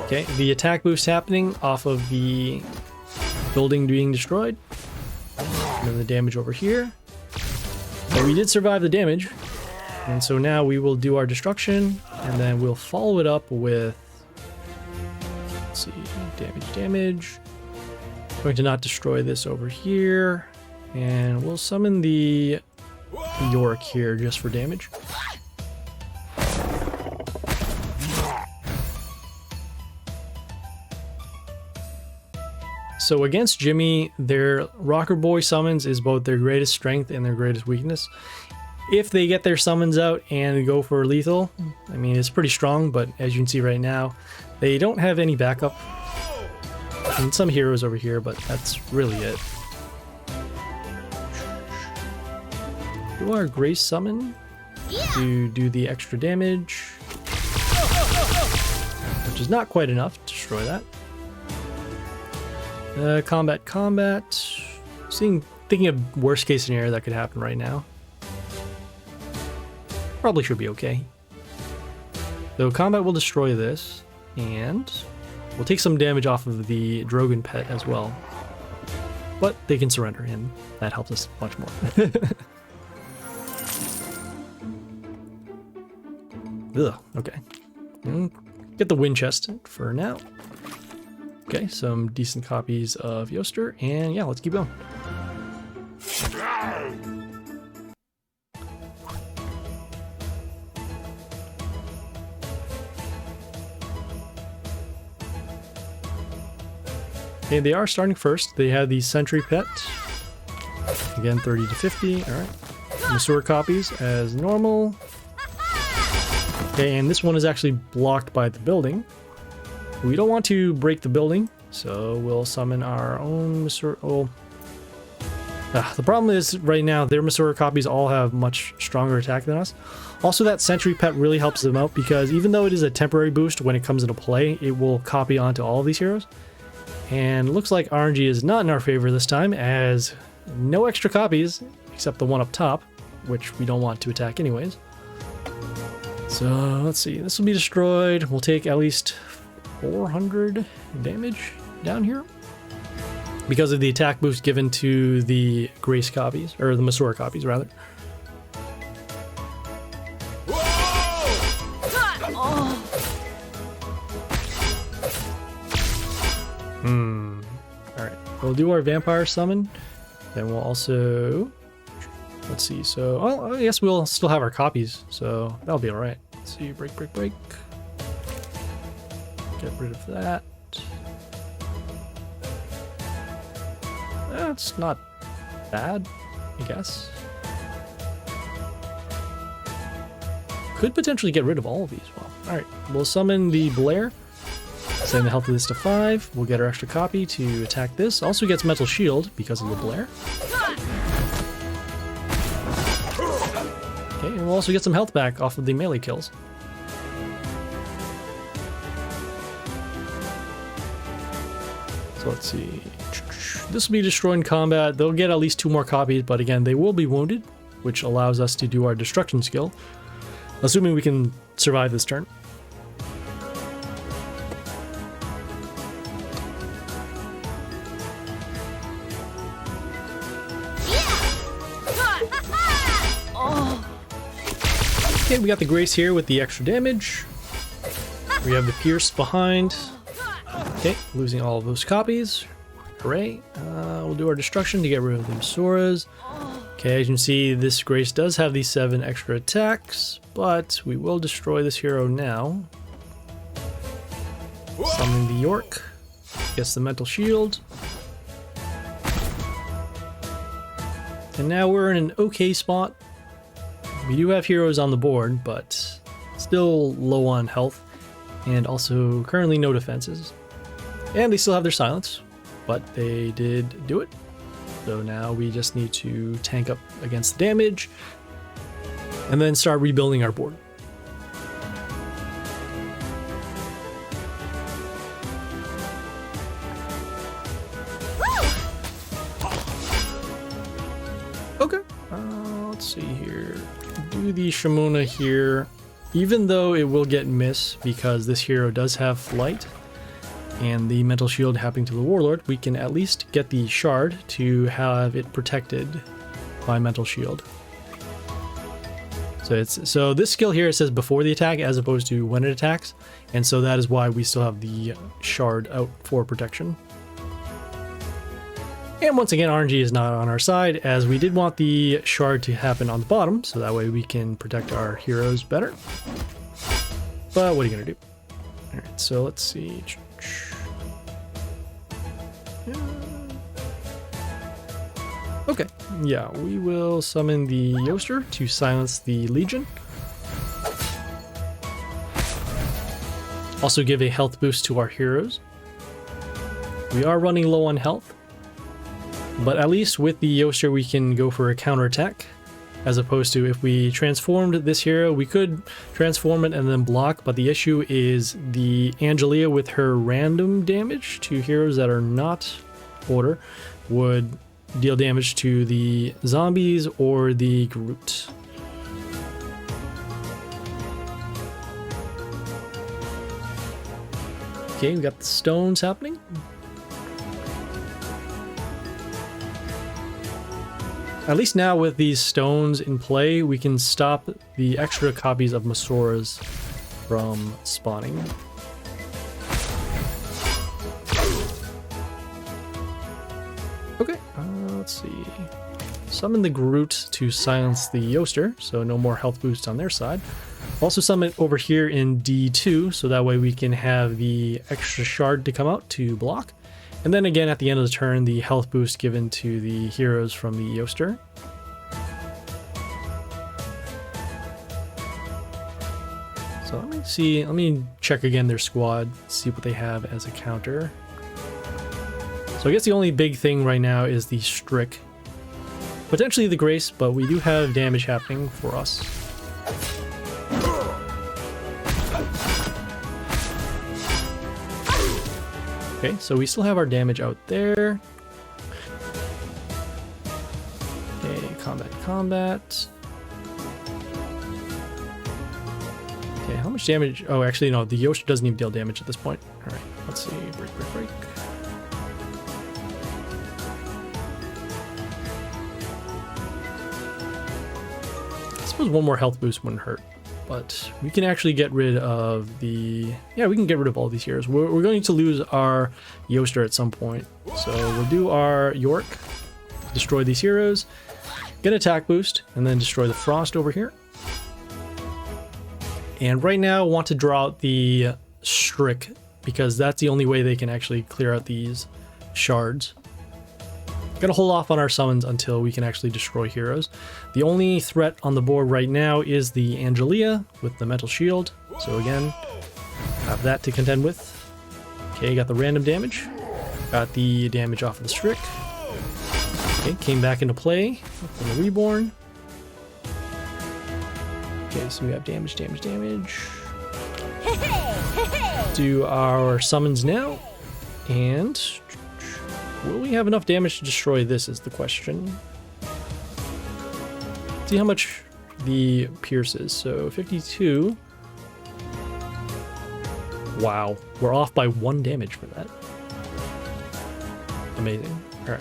Okay, the attack boost happening off of the building being destroyed. And then the damage over here. But we did survive the damage. And so now we will do our destruction, and then we'll follow it up with, let's see, damage. Going to not destroy this over here. And we'll summon the York here just for damage. So against Jimmy, their Rocker Boy summons is both their greatest strength and their greatest weakness. If they get their summons out and go for lethal, I mean, it's pretty strong, but as you can see right now, they don't have any backup. I mean, some heroes over here, but that's really it. Do our Grace summon to do the extra damage, which is not quite enough to destroy that. Combat. Thinking of worst case scenario that could happen right now. Probably should be okay. So combat will destroy this, and we'll take some damage off of the Drogon pet as well. But they can surrender, and that helps us much more. Ugh, okay. Get the wind chest for now. Okay, some decent copies of Yoster, and yeah, let's keep going. Okay, they are starting first. They have the Sentry Pet. Again, 30 to 50, alright. Masur copies as normal. Okay, and this one is actually blocked by the building. We don't want to break the building, so we'll summon our own Masur. Oh. The problem is, right now, their Masur copies all have much stronger attack than us. Also, that Sentry Pet really helps them out because even though it is a temporary boost when it comes into play, it will copy onto all of these heroes. And it looks like RNG is not in our favor this time, as no extra copies, except the one up top, which we don't want to attack anyways. So, let's see, this will be destroyed. We'll take at least 400 damage down here because of the attack boost given to the Grace copies, or the Masur copies rather. Alright, we'll do our vampire summon, then we'll also, let's see, so, well, I guess we'll still have our copies, so that'll be alright. Let's see, break. Get rid of that. That's not bad, I guess. Could potentially get rid of all of these. Well, alright, we'll summon the Blair. Send the health of this to 5. We'll get our extra copy to attack this. Also gets Mental Shield because of the Blair. Okay, and we'll also get some health back off of the melee kills. So let's see. This will be destroyed in combat. They'll get at least 2 more copies, but again, they will be wounded, which allows us to do our destruction skill, assuming we can survive this turn. Okay, we got the Grace here with the extra damage. We have the Pierce behind. Okay, losing all of those copies. Hooray. We'll do our destruction to get rid of the Masuras. Okay, as you can see, this Grace does have these 7 extra attacks, but we will destroy this hero now. Summon the York. Gets the Mental Shield. And now we're in an okay spot. We do have heroes on the board, but still low on health, and also currently no defenses. And they still have their silence, but they did do it. So now we just need to tank up against the damage. and then start rebuilding our board. Okay, let's see here. Do the Shimona here, even though it will get miss because this hero does have flight and the mental shield happening to the warlord, we can at least get the shard to have it protected by mental shield. So this skill here, it says before the attack as opposed to when it attacks, and so that is why we still have the shard out for protection. And once again, RNG is not on our side, as we did want the shard to happen on the bottom, so that way we can protect our heroes better. But what are you gonna do? Alright, so let's see. Okay, yeah, we will summon the Yoster to silence the Legion. Also give a health boost to our heroes. We are running low on health, but at least with the Yoster we can go for a counterattack, as opposed to if we transformed this hero, we could transform it and then block, but the issue is the Angelia with her random damage to heroes that are not order would deal damage to the zombies or the Groot. Okay, we got the stones happening. At least now with these stones in play, we can stop the extra copies of Masoras from spawning. Okay, let's see. Summon the Groot to silence the Yoster, so no more health boost on their side. Also summon it over here in D2, so that way we can have the extra shard to come out to block. And then again at the end of the turn, the health boost given to the heroes from the Yoster. So let me check again their squad, see what they have as a counter. So I guess the only big thing right now is the Strick. Potentially the Grace, but we do have damage happening for us. Okay, so we still have our damage out there. Okay, combat. Okay, how much damage? Oh, actually, no, the Yoshi doesn't even deal damage at this point. All right, let's see. Break. I suppose one more health boost wouldn't hurt. But we can actually get rid of the... Yeah, we can get rid of all these heroes. We're going to lose our Yoster at some point. So we'll do our York, destroy these heroes, get attack boost, and then destroy the Frost over here. And right now I want to draw out the Strick, because that's the only way they can actually clear out these shards. Gotta hold off on our summons until we can actually destroy heroes. The only threat on the board right now is the Angelia with the Mental Shield. So again, have that to contend with. Okay, got the random damage. Got the damage off of the Strick. Okay, came back into play from the Reborn. Okay, so we have damage. Do our summons now. And... will we have enough damage to destroy this is the question. See how much the Pierce is. So 52. Wow. We're off by 1 damage for that. Amazing. Alright.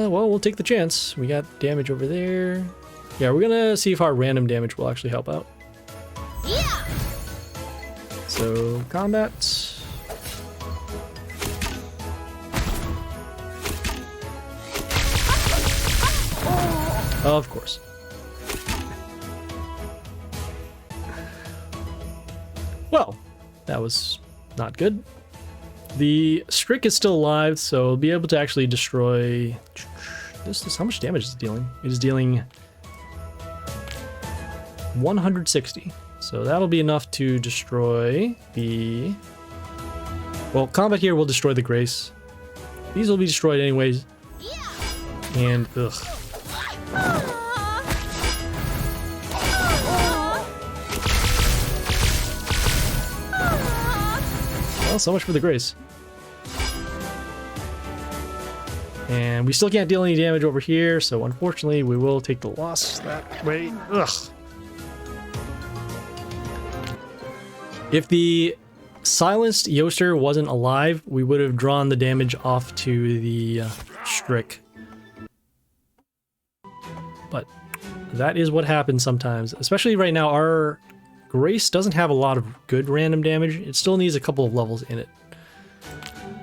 Well, we'll take the chance. We got damage over there. Yeah, we're gonna see if our random damage will actually help out. Yeah. So, combat. Of course. Well, that was not good. The Strick is still alive, so we'll be able to actually destroy... This how much damage is it dealing? It is dealing 160. So that'll be enough to destroy the... Well, combat here will destroy the Grace. These will be destroyed anyways. And, ugh. Well, so much for the grace. And we still can't deal any damage over here, so unfortunately we will take the loss that way. Ugh. If the silenced Yoster wasn't alive, we would have drawn the damage off to the Strick. But that is what happens sometimes. Especially right now, our Grace doesn't have a lot of good random damage. It still needs a couple of levels in it.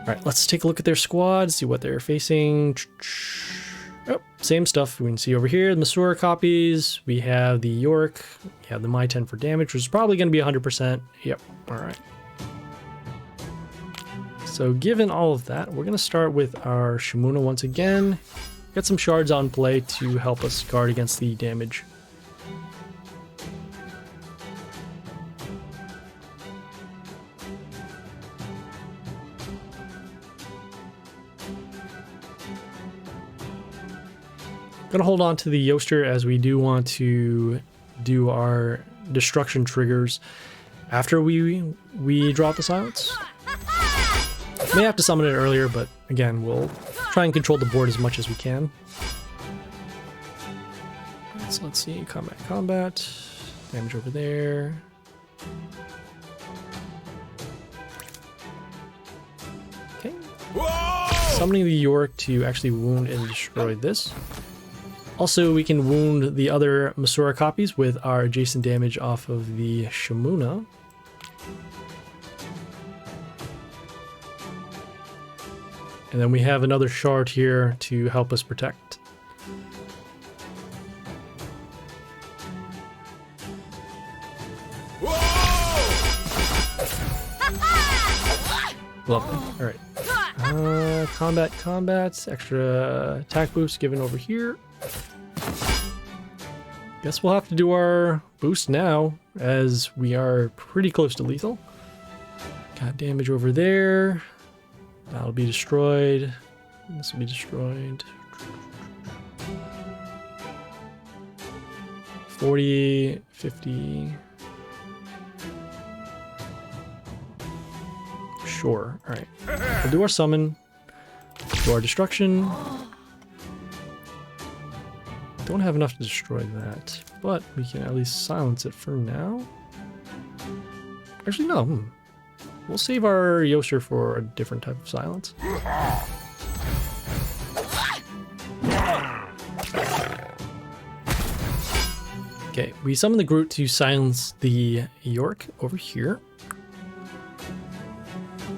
Alright, let's take a look at their squad, see what they're facing. Oh, same stuff we can see over here. The Masura copies. We have the York. We have the My 10 for damage, which is probably going to be 100%. Yep, alright. So given all of that, we're going to start with our Shimuna once again. Get some shards on play to help us guard against the damage. Gonna hold on to the Yoster as we do want to do our destruction triggers after we drop the silence. May have to summon it earlier, but again, we'll try and control the board as much as we can. So let's see, combat, damage over there. Okay. Summoning the York to actually wound and destroy this. Also, we can wound the other Masura copies with our adjacent damage off of the Shimuna. And then we have another shard here to help us protect. Lovely. Alright. Combat. Extra attack boost given over here. Guess we'll have to do our boost now, as we are pretty close to lethal. Got damage over there. That'll be destroyed. This will be destroyed. 40, 50. Sure. Alright. We'll do our summon. Do our destruction. Don't have enough to destroy that, but we can at least silence it for now. Actually, no. We'll save our Yoster for a different type of silence. Okay, we summon the Groot to silence the York over here.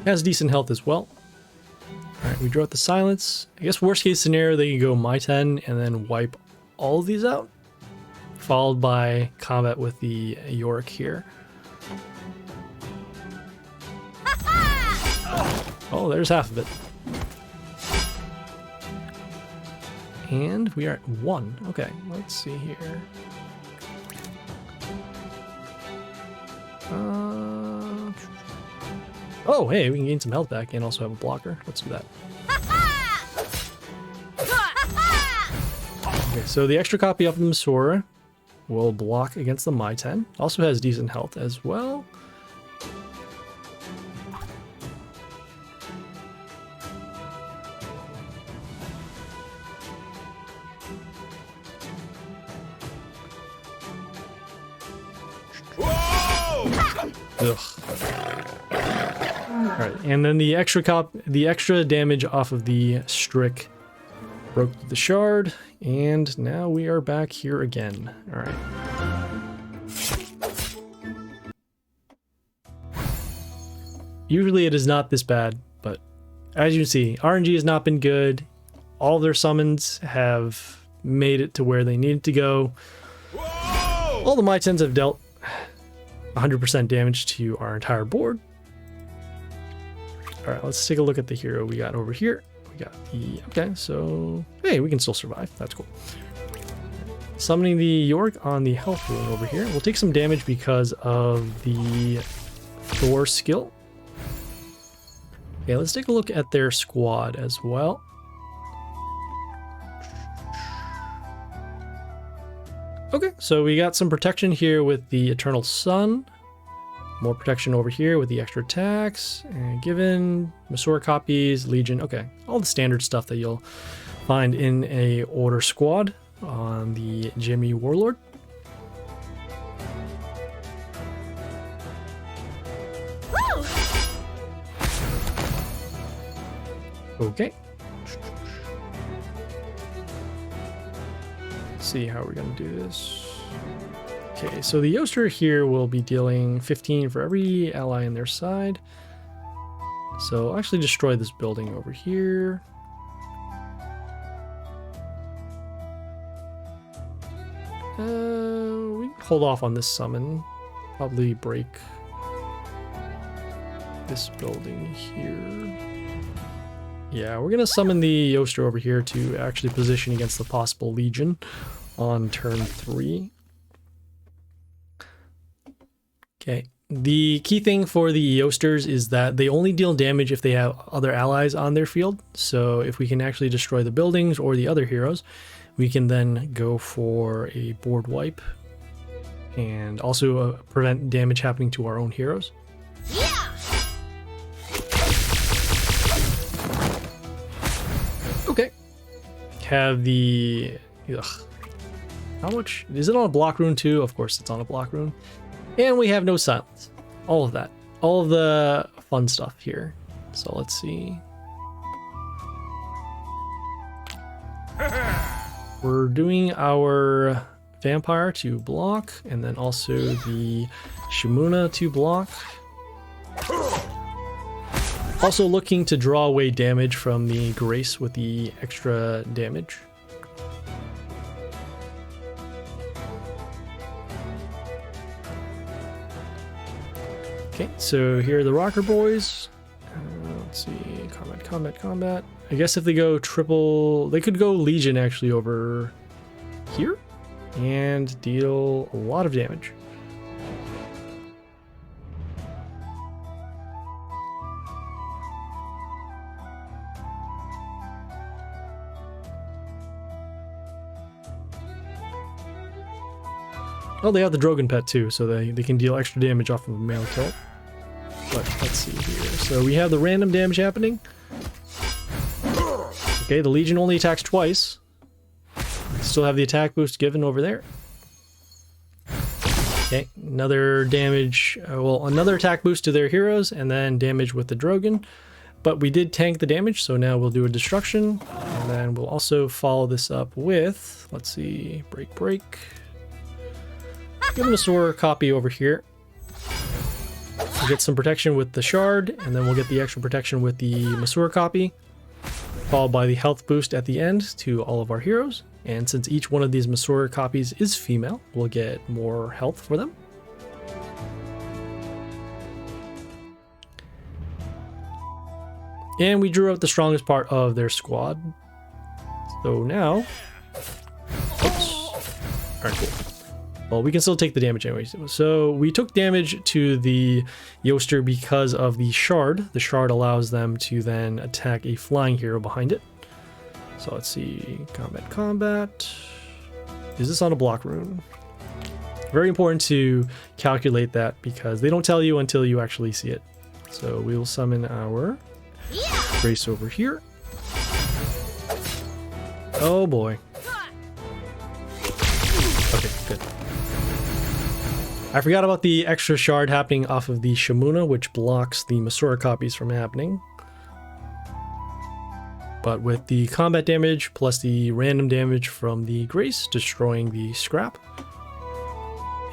Has decent health as well. Alright, we draw out the silence. I guess worst case scenario, they can go My 10 and then wipe all of these out, followed by combat with the York here. Oh, there's half of it. And we are at 1. Okay, let's see here. Oh, hey, we can gain some health back and also have a blocker. Let's do that. Okay, so the extra copy of the Masura will block against the My 10. Also has decent health as well. Ugh. Alright, and then the extra damage off of the Strick broke the shard, and now we are back here again. Alright. Usually it is not this bad, but as you can see, RNG has not been good. All their summons have made it to where they needed to go. Whoa! All the My 10s have dealt 100% damage to our entire board. Alright, let's take a look at the hero we got over here. We got the... Okay, so... Hey, we can still survive. That's cool. Summoning the York on the health rune over here. We'll take some damage because of the Thor skill. Okay, let's take a look at their squad as well. Okay, so we got some protection here with the Eternal Sun. More protection over here with the extra attacks. And given Masura copies, Legion. Okay, all the standard stuff that you'll find in a order squad on the Jimmy Warlord. Okay. Let's see how we're going to do this. Okay, so the Yoster here will be dealing 15 for every ally on their side. So I'll actually destroy this building over here. We can hold off on this summon. Probably break this building here. Yeah, we're gonna summon the Yoster over here to actually position against the possible Legion on turn 3. Okay, the key thing for the Yosters is that they only deal damage if they have other allies on their field. So if we can actually destroy the buildings or the other heroes, we can then go for a board wipe and also prevent damage happening to our own heroes. Okay. Have the... Ugh. How much? Is it on a block rune too? Of course it's on a block rune. And we have no silence. All of that. All of the fun stuff here. So let's see. We're doing our Vampire to block, and then also the Shimuna to block. Also looking to draw away damage from the Grace with the extra damage. Okay, so here are the Rocker Boys. Let's see, combat. I guess if they go triple, they could go Legion actually over here and deal a lot of damage. Oh, they have the Drogon pet too, so they can deal extra damage off of a melee kill. But let's see here. So we have the random damage happening. Okay, the Legion only attacks twice. Still have the attack boost given over there. Okay, another damage, another attack boost to their heroes, and then damage with the Drogon. But we did tank the damage, so now we'll do a destruction. And then we'll also follow this up with, let's see, break. Give him a Masura copy over here. We'll get some protection with the shard, and then we'll get the extra protection with the Masura copy, followed by the health boost at the end to all of our heroes. And since each one of these Masura copies is female, we'll get more health for them. And we drew out the strongest part of their squad. So now... Oops. Alright, cool. Well, we can still take the damage anyways. So we took damage to the Yoster because of the shard. The shard allows them to then attack a flying hero behind it. So let's see, combat. Is this on a block rune? Very important to calculate that because they don't tell you until you actually see it. So we will summon our Grace over here. Oh boy. Okay, good. I forgot about the extra shard happening off of the Shimuna, which blocks the Masura copies from happening. But with the combat damage plus the random damage from the Grace destroying the scrap.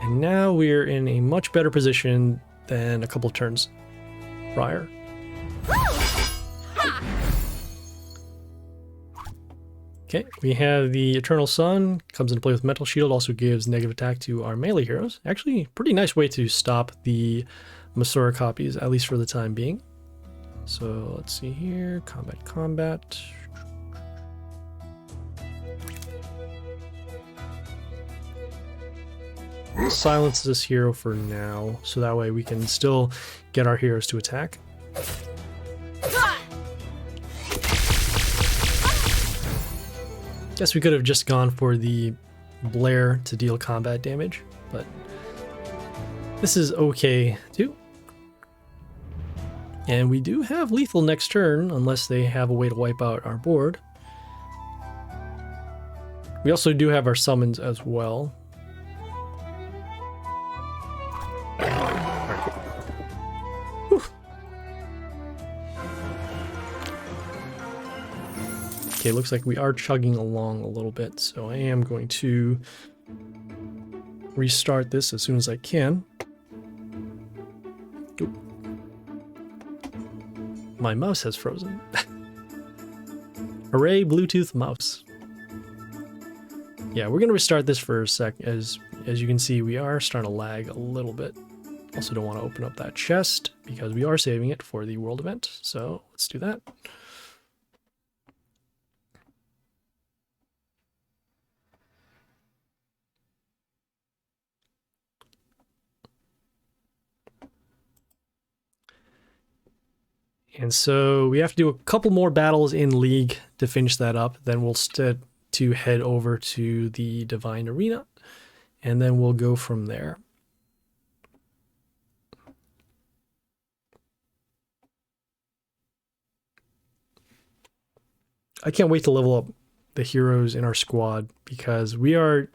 And now we're in a much better position than a couple turns prior. Okay, we have the Eternal Sun, comes into play with Mental Shield, also gives negative attack to our melee heroes. Actually, pretty nice way to stop the Masura copies, at least for the time being. So let's see here, combat. We'll silence this hero for now, so that way we can still get our heroes to attack. Guess we could have just gone for the Blair to deal combat damage, but This is okay too. And we do have lethal next turn, unless they have a way to wipe out our board. We also do have our summons as well. Okay, looks like we are chugging along a little bit, so I am going to restart this as soon as I can. Oop. My mouse has frozen. Hooray, Bluetooth mouse. Yeah, we're gonna restart this for a sec. As you can see, we are starting to lag a little bit. Also don't want to open up that chest because we are saving it for the world event. So let's do that. And so we have to do a couple more battles in League to finish that up. Then we'll to head over to the Divine Arena, and then we'll go from there. I can't wait to level up the heroes in our squad because we're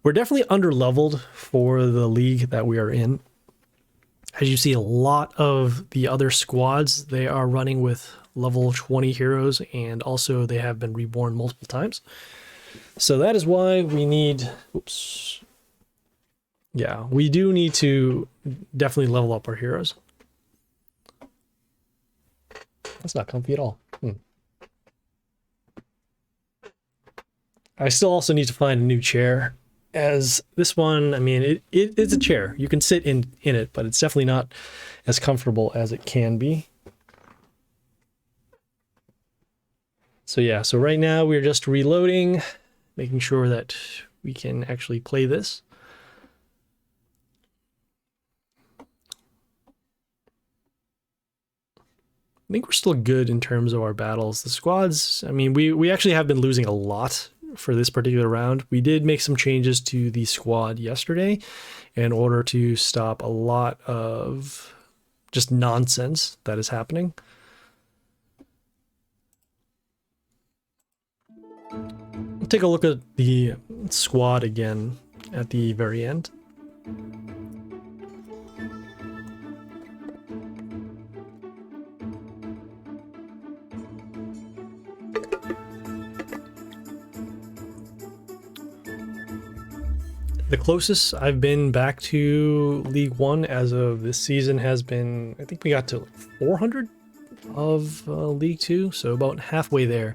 definitely under-leveled for the league that we are in. As you see, a lot of the other squads, they are running with level 20 heroes, and also they have been reborn multiple times. So that is why we need... Oops. Yeah, we do need to definitely level up our heroes. That's not comfy at all. I still also need to find a new chair. As this one, I mean, it's a chair. You can sit in it, but it's definitely not as comfortable as it can be. So yeah, so right now we're just reloading, making sure that we can actually play this. I think we're still good in terms of our battles. The squads, I mean, we actually have been losing a lot for this particular round. We did make some changes to the squad yesterday in order to stop a lot of just nonsense that is happening. We'll take a look at the squad again at the very end. The closest I've been back to League 1 as of this season has been, I think we got to 400 of League 2, so about halfway there.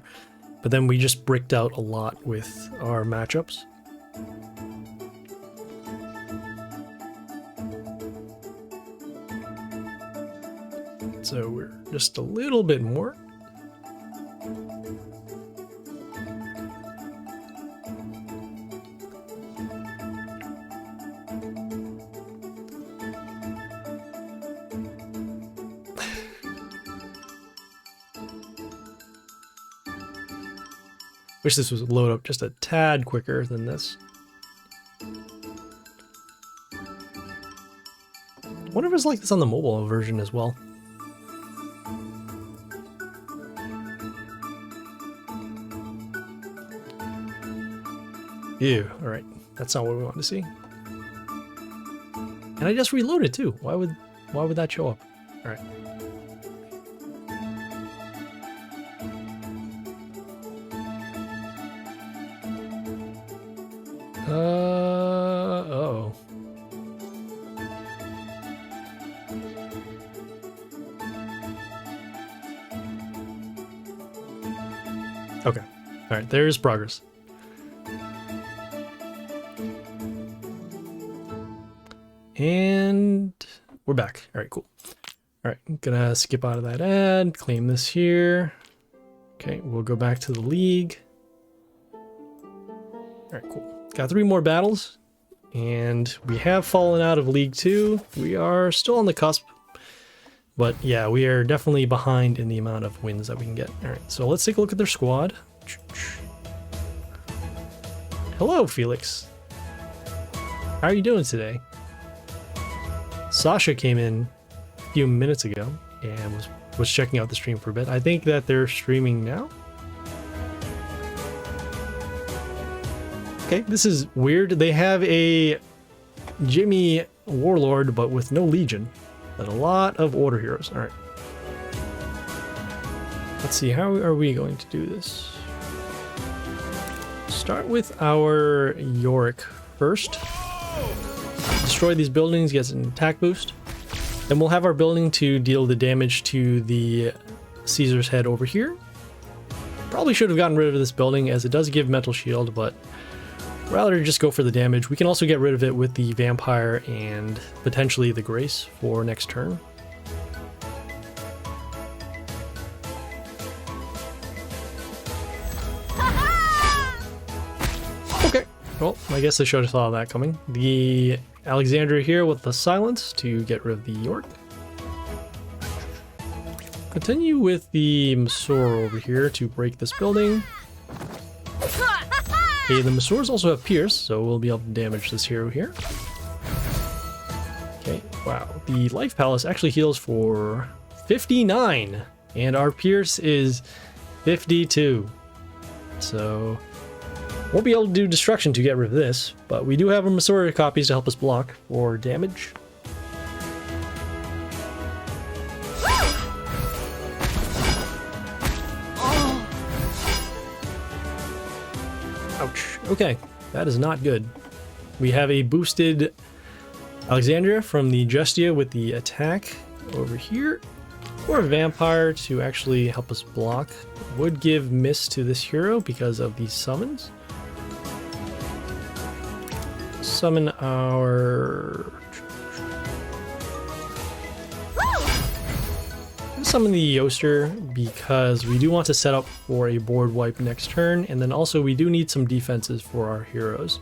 But then we just bricked out a lot with our matchups. So we're just a little bit more. Wish this was load up just a tad quicker than this. I wonder if it's like this on the mobile version as well. Ew, alright. That's not what we want to see. And I just reloaded too. Why would that show up? Alright. Uh-oh. Okay. Alright, there's progress. And we're back. Alright, cool. Alright, I'm gonna skip out of that ad, claim this here. Okay, we'll go back to the league. Alright, cool. Got 3 more battles, and we have fallen out of League 2. We are still on the cusp, but yeah, we are definitely behind in the amount of wins that we can get. Alright, so let's take a look at their squad. Hello, Felix. How are you doing today? Sasha came in a few minutes ago and was checking out the stream for a bit. I think that they're streaming now. Okay, this is weird. They have a Jimmy Warlord, but with no Legion, but a lot of Order heroes. All right. Let's see, how are we going to do this? Start with our Yorick first. Destroy these buildings, get an attack boost. Then we'll have our building to deal the damage to the Caesar's head over here. Probably should have gotten rid of this building as it does give mental shield, but rather just go for the damage. We can also get rid of it with the vampire and potentially the grace for next turn. Okay, well, I guess I should have saw that coming. The Alexandria here with the silence to get rid of the York. Continue with the Masur over here to break this building. Okay, the Masurs also have Pierce, so we'll be able to damage this hero here. Okay, wow. The Life Palace actually heals for 59, and our Pierce is 52. So, won't be able to do Destruction to get rid of this, but we do have our Masura copies to help us block for damage. Ouch. Okay, that is not good. We have a boosted Alexandria from the Justia with the attack over here. Or a vampire to actually help us block. Would give miss to this hero because of these summons. Summon our... Summon the Yoster because we do want to set up for a board wipe next turn, and then also we do need some defenses for our heroes.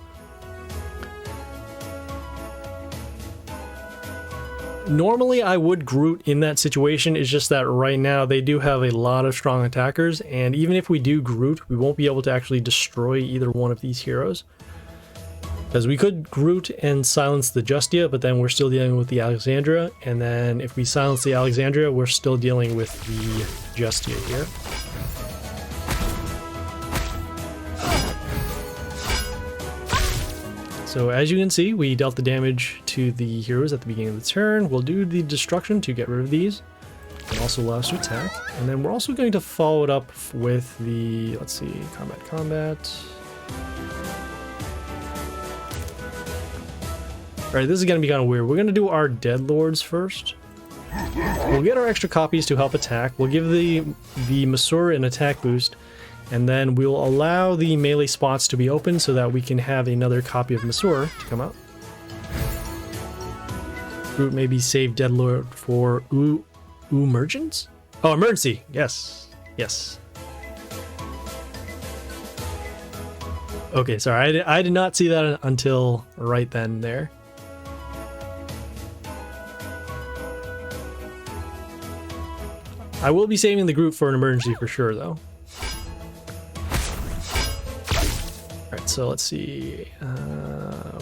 Normally I would Groot in that situation, it's just that right now they do have a lot of strong attackers, and even if we do Groot, we won't be able to actually destroy either one of these heroes. Because we could Groot and silence the Justia, but then we're still dealing with the Alexandria, and then if we silence the Alexandria, we're still dealing with the Justia here. So as you can see, we dealt the damage to the heroes at the beginning of the turn. We'll do the destruction to get rid of these, and also allow us to attack. And then we're also going to follow it up with the, let's see, combat. Alright, this is going to be kind of weird. We're going to do our Dead Lords first. We'll get our extra copies to help attack. We'll give the Masur an attack boost. And then we'll allow the melee spots to be open so that we can have another copy of Masur to come out. Groot maybe save Dead Lord for emergence? Oh, emergency! Yes. Yes. Okay, sorry. I did not see that until right then there. I will be saving the group for an emergency for sure, though. Alright, so let's see.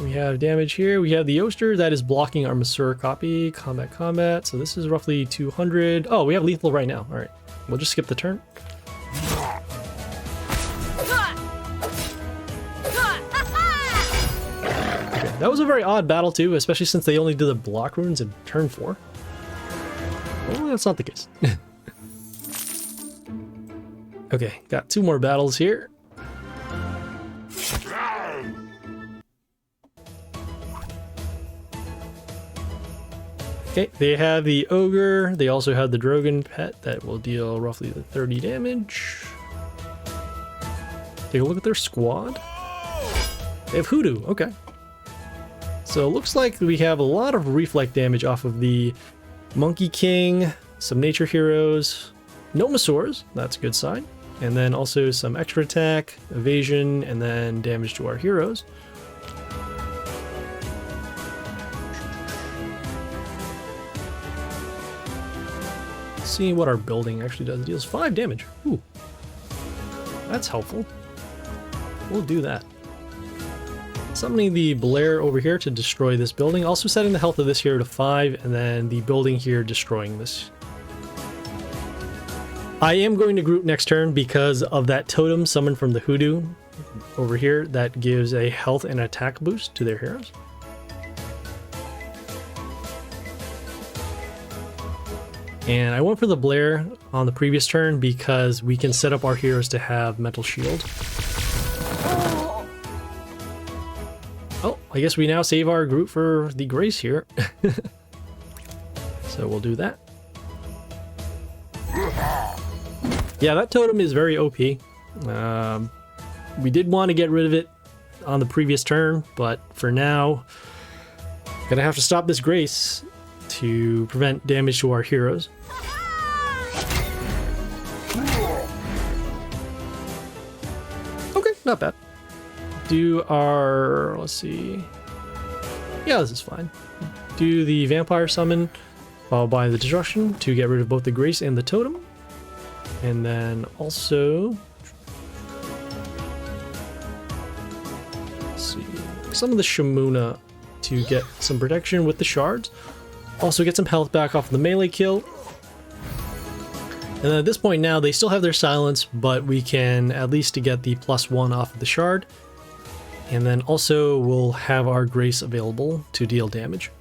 We have damage here. We have the Yoster that is blocking our Masur copy. Combat. So this is roughly 200. Oh, we have lethal right now. Alright, we'll just skip the turn. Okay, that was a very odd battle too, especially since they only did the block runes in turn 4. Well, that's not the case. Okay, got 2 more battles here. Okay, they have the Ogre. They also have the Drogon pet that will deal roughly the 30 damage. Take a look at their squad. They have Hoodoo, okay. So it looks like we have a lot of reflect damage off of the Monkey King, some nature heroes, no Masurs, that's a good sign. And then also some extra attack, evasion, and then damage to our heroes. See what our building actually does. It deals 5 damage. Ooh. That's helpful. We'll do that. Summoning the Blair over here to destroy this building. Also setting the health of this hero to 5, and then the building here destroying this. I am going to group next turn because of that totem summoned from the Hoodoo over here that gives a health and attack boost to their heroes. And I went for the Blair on the previous turn because we can set up our heroes to have Mental Shield. Oh, I guess we now save our group for the Grace here. So we'll do that. Yeah, that totem is very OP. We did want to get rid of it on the previous turn, but for now, gonna have to stop this Grace to prevent damage to our heroes. Okay, not bad. Do our, let's see. Yeah, this is fine. Do the Vampire Summon, followed by the Destruction to get rid of both the Grace and the Totem. And then also, let's see, some of the Shamuna to get some protection with the shards. Also get some health back off the melee kill. And then at this point now, they still have their silence, but we can at least get the +1 off of the shard. And then also we'll have our Grace available to deal damage.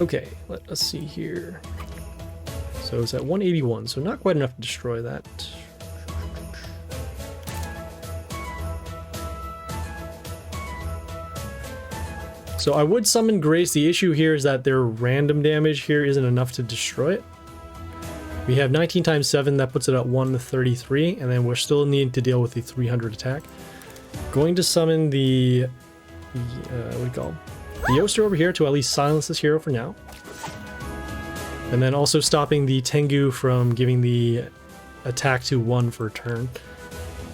Okay, let us see here. So it's at 181, so not quite enough to destroy that. So I would summon Grace. The issue here is that their random damage here isn't enough to destroy it. We have 19 times 7, that puts it at 133, and then we're still need to deal with the 300 attack. Going to summon the what do you call them? The Yoster over here to at least silence this hero for now. And then also stopping the Tengu from giving the attack to 1 for a turn.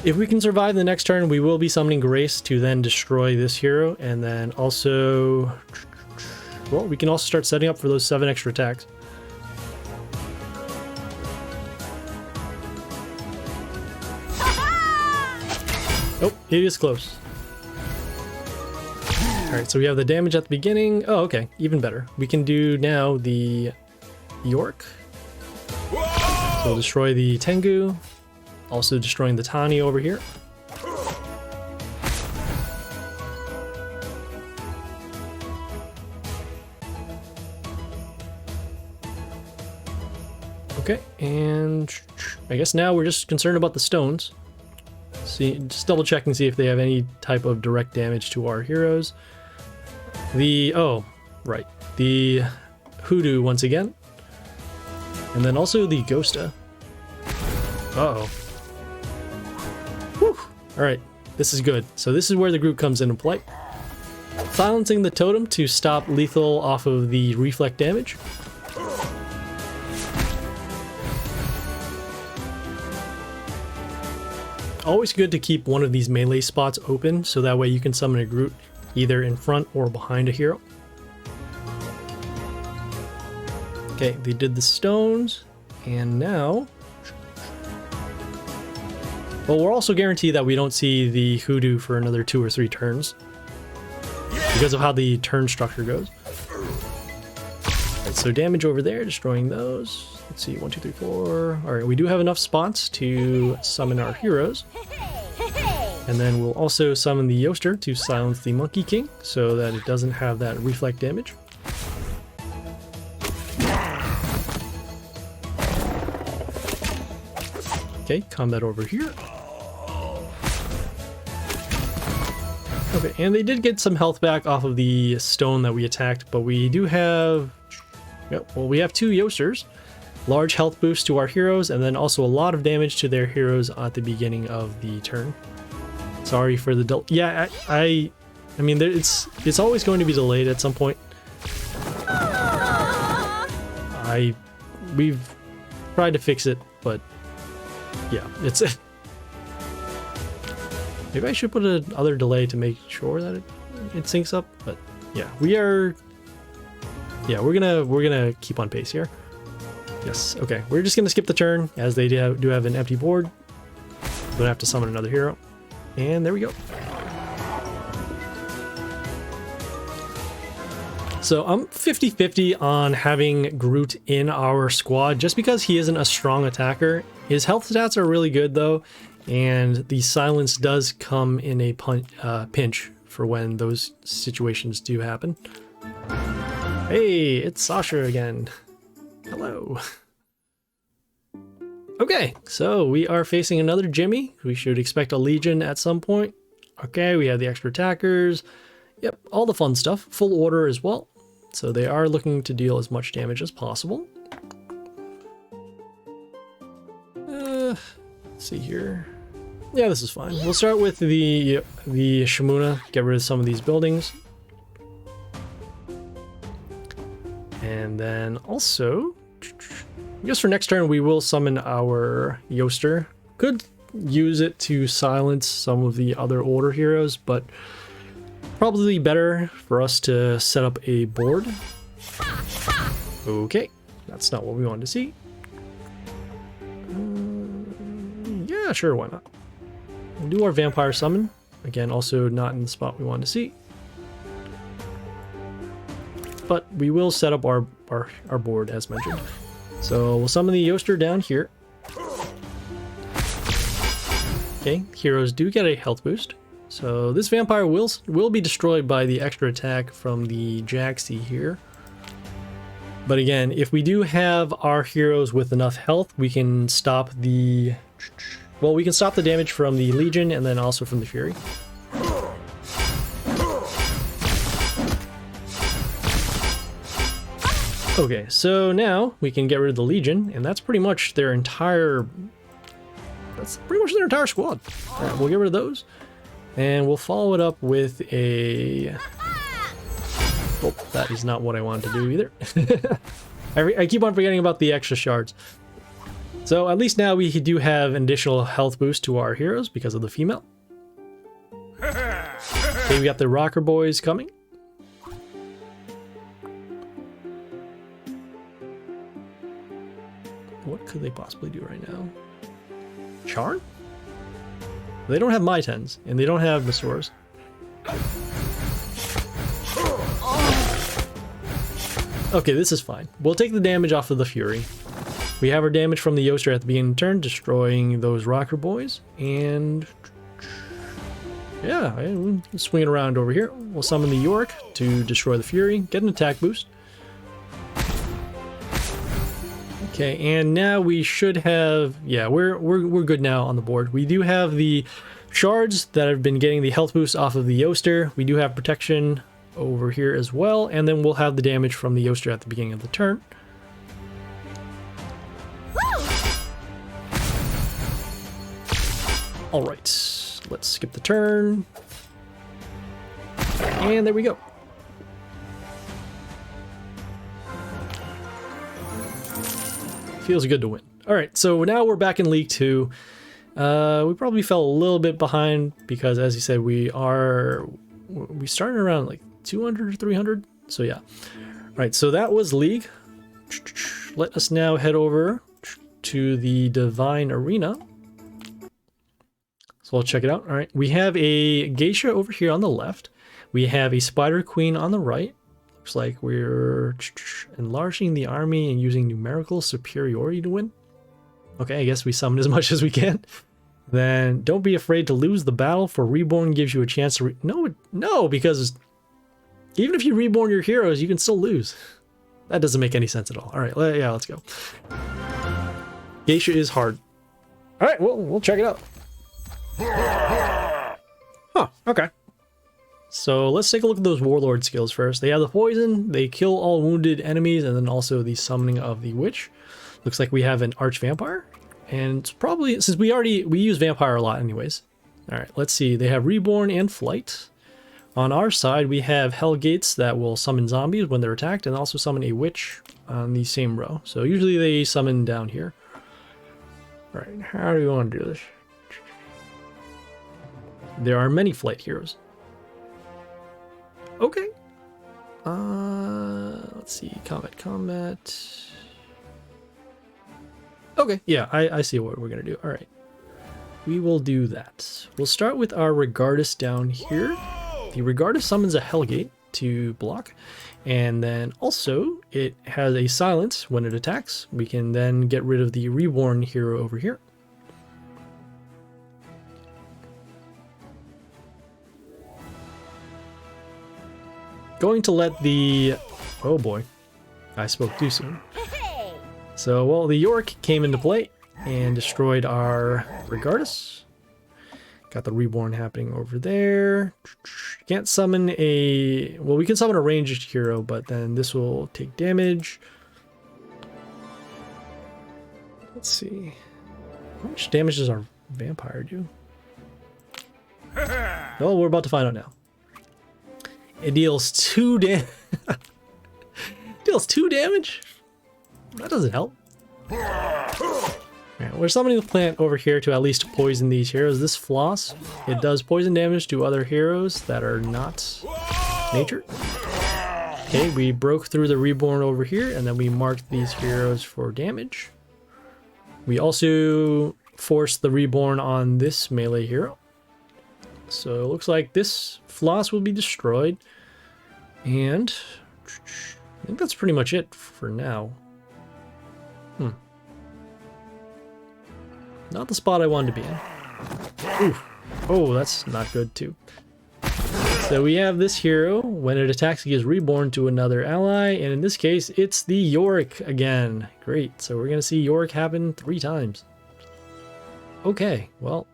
If we can survive the next turn, we will be summoning Grace to then destroy this hero. And then also, well, we can also start setting up for those 7 extra attacks. Oh, it is close. Alright, so we have the damage at the beginning. Oh, okay, even better. We can do now the York. So we'll destroy the Tengu. Also destroying the Tani over here. Okay, and I guess now we're just concerned about the stones. See, just double check and see if they have any type of direct damage to our heroes. Oh, right. The Hoodoo once again. And then also the Ghosta. Uh-oh. Whew. Alright, this is good. So this is where the group comes into play. Silencing the totem to stop lethal off of the reflect damage. Always good to keep one of these melee spots open, so that way you can summon a group either in front or behind a hero. Okay, they did the stones, and now... well, we're also guaranteed that we don't see the Hoodoo for another 2 or 3 turns, because of how the turn structure goes. Alright, so damage over there, destroying those. Let's see, 1, 2, 3, 4. Alright, we do have enough spots to summon our heroes. And then we'll also summon the Yoster to silence the Monkey King, so that it doesn't have that reflect damage. Okay, combat over here. Okay, and they did get some health back off of the stone that we attacked, but we do have... yep, well, we have 2 Yosters. Large health boost to our heroes, and then also a lot of damage to their heroes at the beginning of the turn. Sorry for the yeah, I mean, it's always going to be delayed at some point. We've tried to fix it, but yeah, it's maybe I should put another delay to make sure that it it syncs up, but yeah, we're gonna keep on pace here. Yes, okay, we're just gonna skip the turn as they do have an empty board. Gonna have to summon another hero, and there we go. So I'm 50-50 on having Groot in our squad just because he isn't a strong attacker. His health stats are really good though, and the silence does come in a pinch for when those situations do happen. Hey, it's Sasha again. Hello. Okay, so we are facing another Jimmy. We should expect a Legion at some point. Okay, we have the extra attackers. Yep, all the fun stuff. Full order as well. So they are looking to deal as much damage as possible. Let's see here. Yeah, this is fine. We'll start with the Shimuna, get rid of some of these buildings. And then also, I guess for next turn we will summon our Yoster. Could use it to silence some of the other order heroes, but probably better for us to set up a board. Okay, that's not what we wanted to see. Yeah, sure, why not? We'll do our vampire summon. Again, also not in the spot we wanted to see. But we will set up our board as mentioned. So we'll summon the Yoster down here. Okay, heroes do get a health boost. So this vampire will be destroyed by the extra attack from the Jaxi here. But again, if we do have our heroes with enough health, we can stop the... Well, we can stop the damage from the Legion and then also from the Fury. Okay, so now we can get rid of the Legion, and that's pretty much their entire... That's pretty much their entire squad. Alright, we'll get rid of those. And we'll follow it up with a... Oh, that is not what I wanted to do either. I keep on forgetting about the extra shards. So at least now we do have an additional health boost to our heroes because of the female. Okay, we got the Rocker Boys coming. What could they possibly do right now? Charm? They don't have My 10s, and they don't have Masaurs. Okay, this is fine. We'll take the damage off of the Fury. We have our damage from the Yoster at the beginning of the turn, destroying those Rocker Boys, and... yeah, we'll swing it around over here. We'll summon the York to destroy the Fury, get an attack boost. Okay, and now we should have... yeah, we're good now on the board. We do have the shards that have been getting the health boost off of the Yoster. We do have protection over here as well, and then we'll have the damage from the Yoster at the beginning of the turn. Alright, let's skip the turn. And there we go. Feels good to win. Alright, so now we're back in League 2. We probably fell a little bit behind because, as you said, we started around like 200 or 300. So yeah. Alright, so that was League. Let us now head over to the Divine Arena. So I'll check it out. Alright, we have a Geisha over here on the left. We have a Spider Queen on the right. Looks like we're enlarging the army and using numerical superiority to win. Okay, I guess we summon as much as we can. Then don't be afraid to lose the battle, for Reborn gives you a chance to... No, because even if you reborn your heroes, you can still lose. That doesn't make any sense at all. All right, yeah, let's go. Geisha is hard. All right, well, we'll check it out. Huh, okay. So let's take a look at those Warlord skills first. They have the poison, they kill all wounded enemies, and then also the summoning of the witch. Looks like we have an Arch Vampire. And it's probably, since we use Vampire a lot anyways. Alright, let's see. They have Reborn and Flight. On our side, we have Hell Gates that will summon zombies when they're attacked, and also summon a witch on the same row. So usually they summon down here. Alright, how do you want to do this? There are many Flight heroes. Okay. Let's see. Combat. Okay, yeah, I see what we're gonna do. All right. We will do that. We'll start with our Regardus down here. The Regardus summons a Hellgate to block, and then also it has a silence when it attacks. We can then get rid of the Reborn hero over here. Going to let the... Oh boy, I spoke too soon. So, well, the York came into play and destroyed our Regardus. Got the Reborn happening over there. Can't summon a... Well, we can summon a ranged hero, but then this will take damage. Let's see. How much damage does our vampire do? Oh, we're about to find out now. It deals 2 damage. Deals 2 damage? That doesn't help. Right, we're summoning the plant over here to at least poison these heroes. This floss, it does poison damage to other heroes that are not nature. Okay, we broke through the Reborn over here, and then we marked these heroes for damage. We also forced the Reborn on this melee hero. So it looks like this floss will be destroyed. And I think that's pretty much it for now. Not the spot I wanted to be in. Oof. Oh, that's not good too. So we have this hero. When it attacks, he is reborn to another ally. And in this case, it's the Yorick again. Great. So we're going to see Yorick happen 3 times. Okay, well.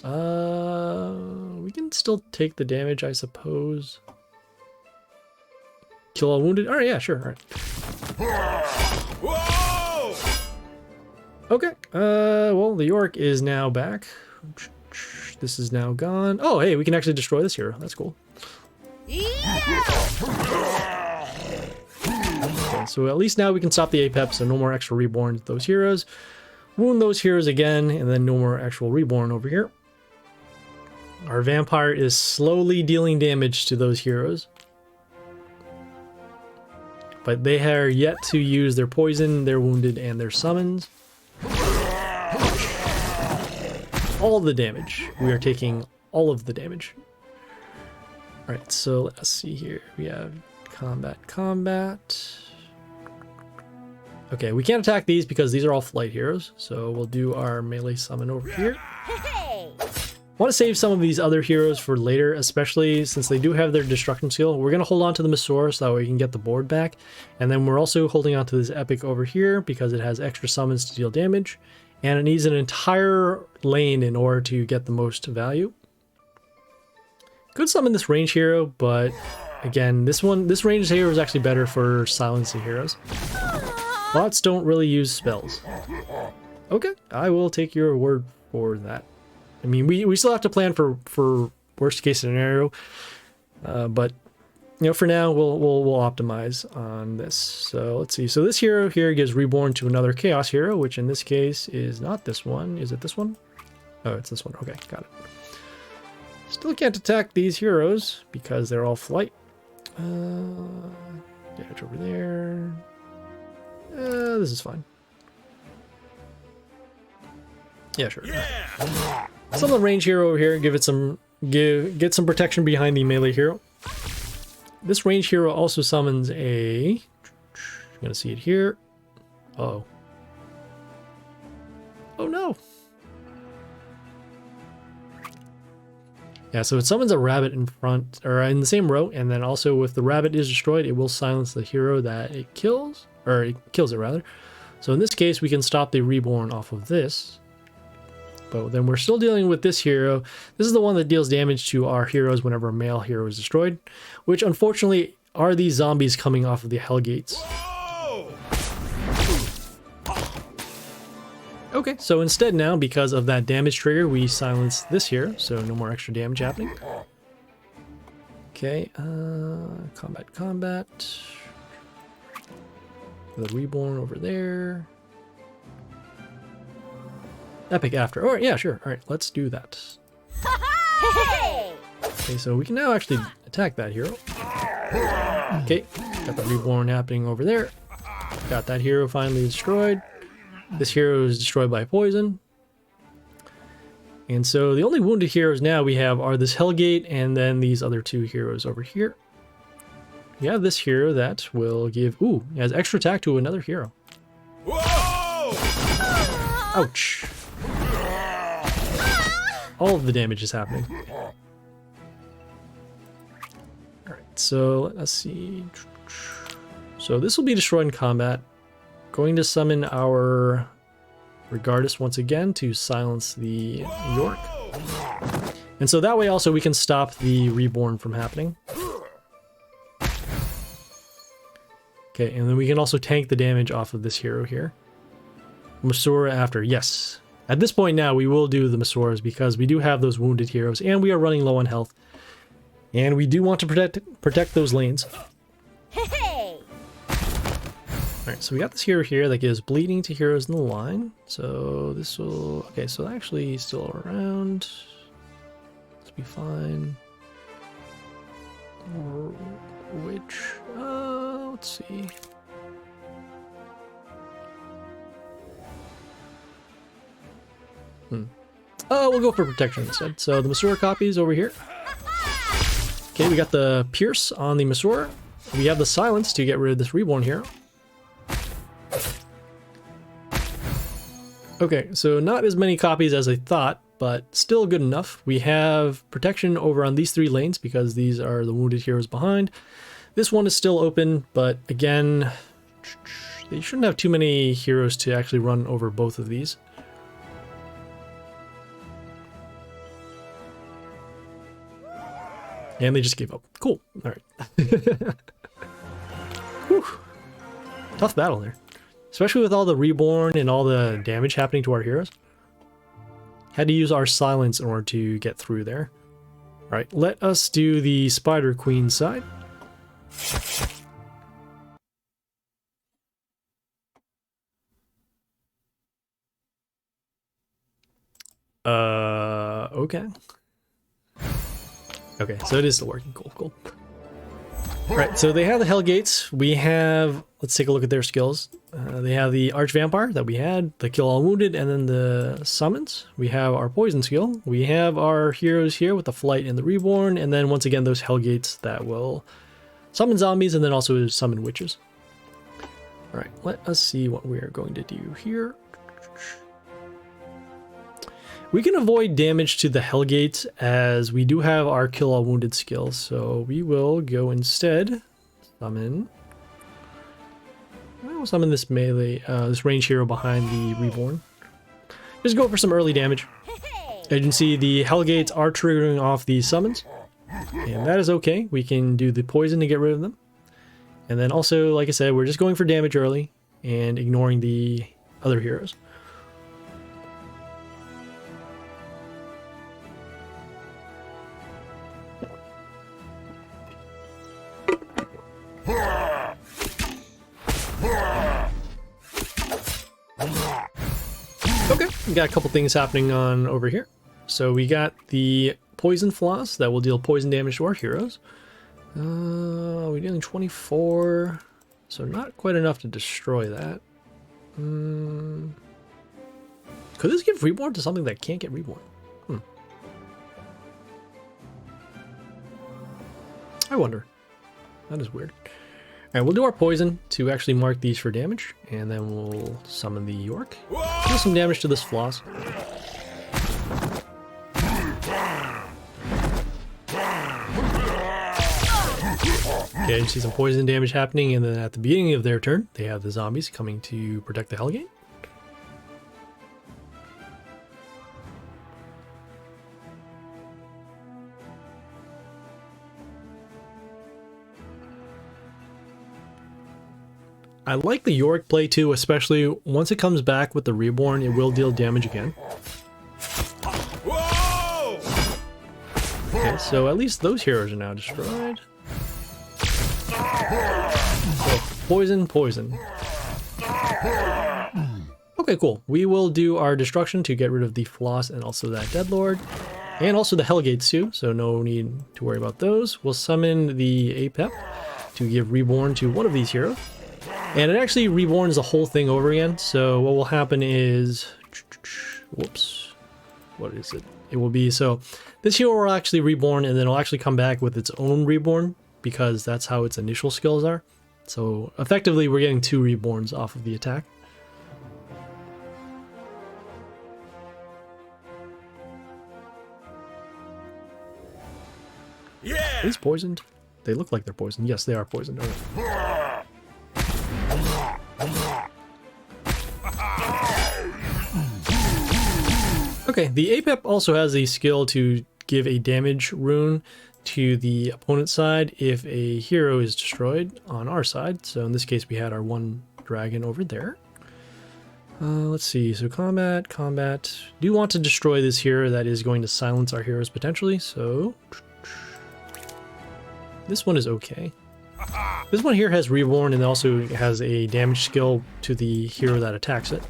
We can still take the damage, I suppose. Kill all wounded? Alright, yeah, sure. Alright. Okay, well, the Yorick is now back. This is now gone. Oh, hey, we can actually destroy this hero. That's cool. Okay, so at least now we can stop the Apep, so no more extra Reborn to those heroes. Wound those heroes again, and then no more actual Reborn over here. Our vampire is slowly dealing damage to those heroes. But they are yet to use their poison, their wounded, and their summons. All the damage. We are taking all of the damage. Alright, so let's see here. We have combat. Okay, we can't attack these because these are all flight heroes. So we'll do our melee summon over here. I want to save some of these other heroes for later, especially since they do have their destruction skill. We're going to hold on to the Masaur so that way we can get the board back. And then we're also holding on to this Epic over here because it has extra summons to deal damage. And it needs an entire lane in order to get the most value. Could summon this range hero, but again, this range hero is actually better for silencing heroes. Bots don't really use spells. Okay, I will take your word for that. I mean, we still have to plan for worst case scenario, but you know, for now we'll optimize on this. So let's see. So this hero here gives Reborn to another Chaos hero, which in this case is not this one. Is it this one? Oh, it's this one. Okay, got it. Still can't attack these heroes because they're all flight. Damage over there. This is fine. Yeah, sure. Yeah. Summon range hero over here. Give it some get some protection behind the melee hero. This range hero also summons a... You're gonna see it here. Uh-oh. Oh no! Yeah, so it summons a rabbit in front, or in the same row, and then also if the rabbit is destroyed, it will silence the hero that it kills, or it kills it rather. So in this case, we can stop the Reborn off of this. But then we're still dealing with this hero. This is the one that deals damage to our heroes whenever a male hero is destroyed, which unfortunately are these zombies coming off of the Hellgates. Okay, so instead now, because of that damage trigger, we silence this hero, so no more extra damage happening. Okay, combat. The Reborn over there. Epic after. Alright, yeah, sure. Alright, let's do that. Okay, Okay, so we can now actually attack that hero. Okay, got the reborn happening over there. Got that hero finally destroyed. This hero is destroyed by poison. And so the only wounded heroes now we have are this Hellgate and then these other two heroes over here. We have this hero that will give... Ooh, he has extra attack to another hero. Whoa! Ouch. All of the damage is happening. Alright, so let's see. So this will be destroyed in combat. Going to summon our Regardus once again to silence the York. And so that way also we can stop the Reborn from happening. Okay, and then we can also tank the damage off of this hero here. Masura after, yes. At this point now, we will do the Masuras because we do have those wounded heroes and we are running low on health. And we do want to protect those lanes. Hey! Alright, so we got this hero here that gives bleeding to heroes in the line. So this will... Okay, so actually he's still around. Let's be fine. Which... let's see. We'll go for protection instead. So the Masura copies over here. Okay, we got the Pierce on the Masura. We have the Silence to get rid of this Reborn hero. Okay, so not as many copies as I thought, but still good enough. We have protection over on these three lanes because these are the wounded heroes behind. This one is still open, but again, they shouldn't have too many heroes to actually run over both of these. And they just gave up. Cool. All right. Whew. Tough battle there. Especially with all the Reborn and all the damage happening to our heroes. Had to use our Silence in order to get through there. All right, let us do the Spider Queen side. Okay. Okay, so it is still working. Cool, cool. Alright, so they have the Hellgates. We have... Let's take a look at their skills. They have the Arch Vampire that we had, the Kill All Wounded, and then the Summons. We have our Poison skill. We have our heroes here with the Flight and the Reborn, and then once again those Hellgates that will summon zombies and then also summon witches. Alright, let us see what we are going to do here. We can avoid damage to the Hellgate as we do have our Kill All Wounded skill, so we will go instead summon... I'll summon this melee, this range hero behind the Reborn. Just go for some early damage. As you can see, the Hellgates are triggering off these summons, and that is okay. We can do the poison to get rid of them. And then also, like I said, we're just going for damage early and ignoring the other heroes. Okay, we got a couple things happening on over here. So we got the Poison Floss that will deal poison damage to our heroes. We're dealing 24, so not quite enough to destroy that. Could this give Reborn to something that can't get Reborn? I wonder. That is weird. Alright, we'll do our poison to actually mark these for damage, and then we'll summon the York. Do some damage to this Floss. Okay, you see some poison damage happening, and then at the beginning of their turn, they have the zombies coming to protect the Hellgate. I like the York play too, especially once it comes back with the Reborn, it will deal damage again. Okay, so at least those heroes are now destroyed. So, poison, poison. Okay, cool. We will do our destruction to get rid of the Floss and also that Deadlord. And also the Hellgates too, so no need to worry about those. We'll summon the Apep to give Reborn to one of these heroes. And it actually reborns the whole thing over again. So what will happen is... Whoops. What is it? It will be... So this hero will actually reborn and then it'll actually come back with its own reborn because that's how its initial skills are. So effectively we're getting 2 reborns off of the attack. Yeah! Are these poisoned? They look like they're poisoned. Yes, they are poisoned. Okay. Okay, the Apep also has a skill to give a damage rune to the opponent's side if a hero is destroyed on our side. So in this case, we had our one dragon over there. Let's see, so combat. Do want to destroy this hero that is going to silence our heroes potentially, so... This one is okay. This one here has Reborn and also has a damage skill to the hero that attacks it.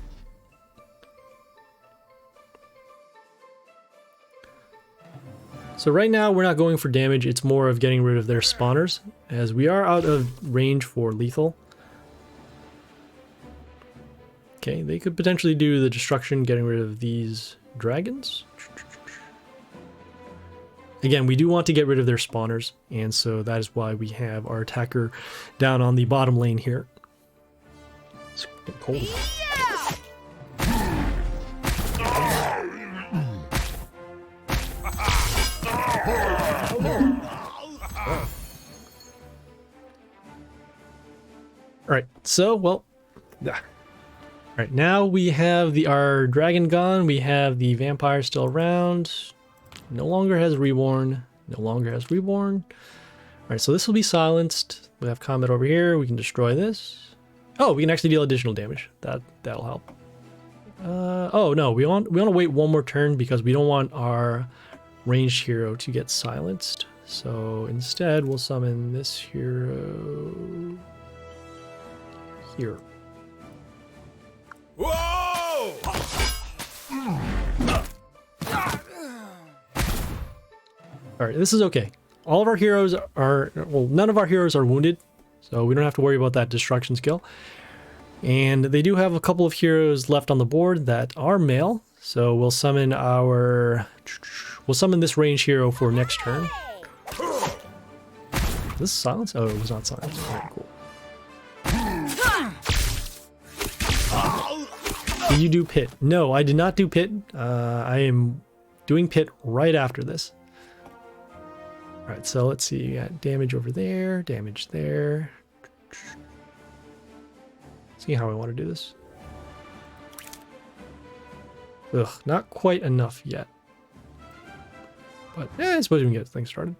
So right now we're not going for damage, it's more of getting rid of their spawners, as we are out of range for lethal. Okay, they could potentially do the destruction, getting rid of these dragons. Again, we do want to get rid of their spawners, and so that is why we have our attacker down on the bottom lane here. It's getting cold. Alright, so, well... Alright, now we have our dragon gone, we have the vampire still around. No longer has Reborn. No longer has Reborn. Alright, so this will be silenced. We have combat over here. We can destroy this. Oh, we can actually deal additional damage. That'll help. Oh no, we want to wait one more turn because we don't want our ranged hero to get silenced. So instead, we'll summon this hero here. Whoa! Alright, this is okay. All of our heroes are... Well, none of our heroes are wounded, so we don't have to worry about that destruction skill. And they do have a couple of heroes left on the board that are male, so we'll summon our... We'll summon this ranged hero for next turn. Is this silence? Oh, it was not silence. Alright, cool. Did you do pit? No, I did not do pit. I am doing pit right after this. Alright, so let's see. You got damage over there, damage there. See how I want to do this. Ugh, not quite enough yet. But I suppose we can get things started.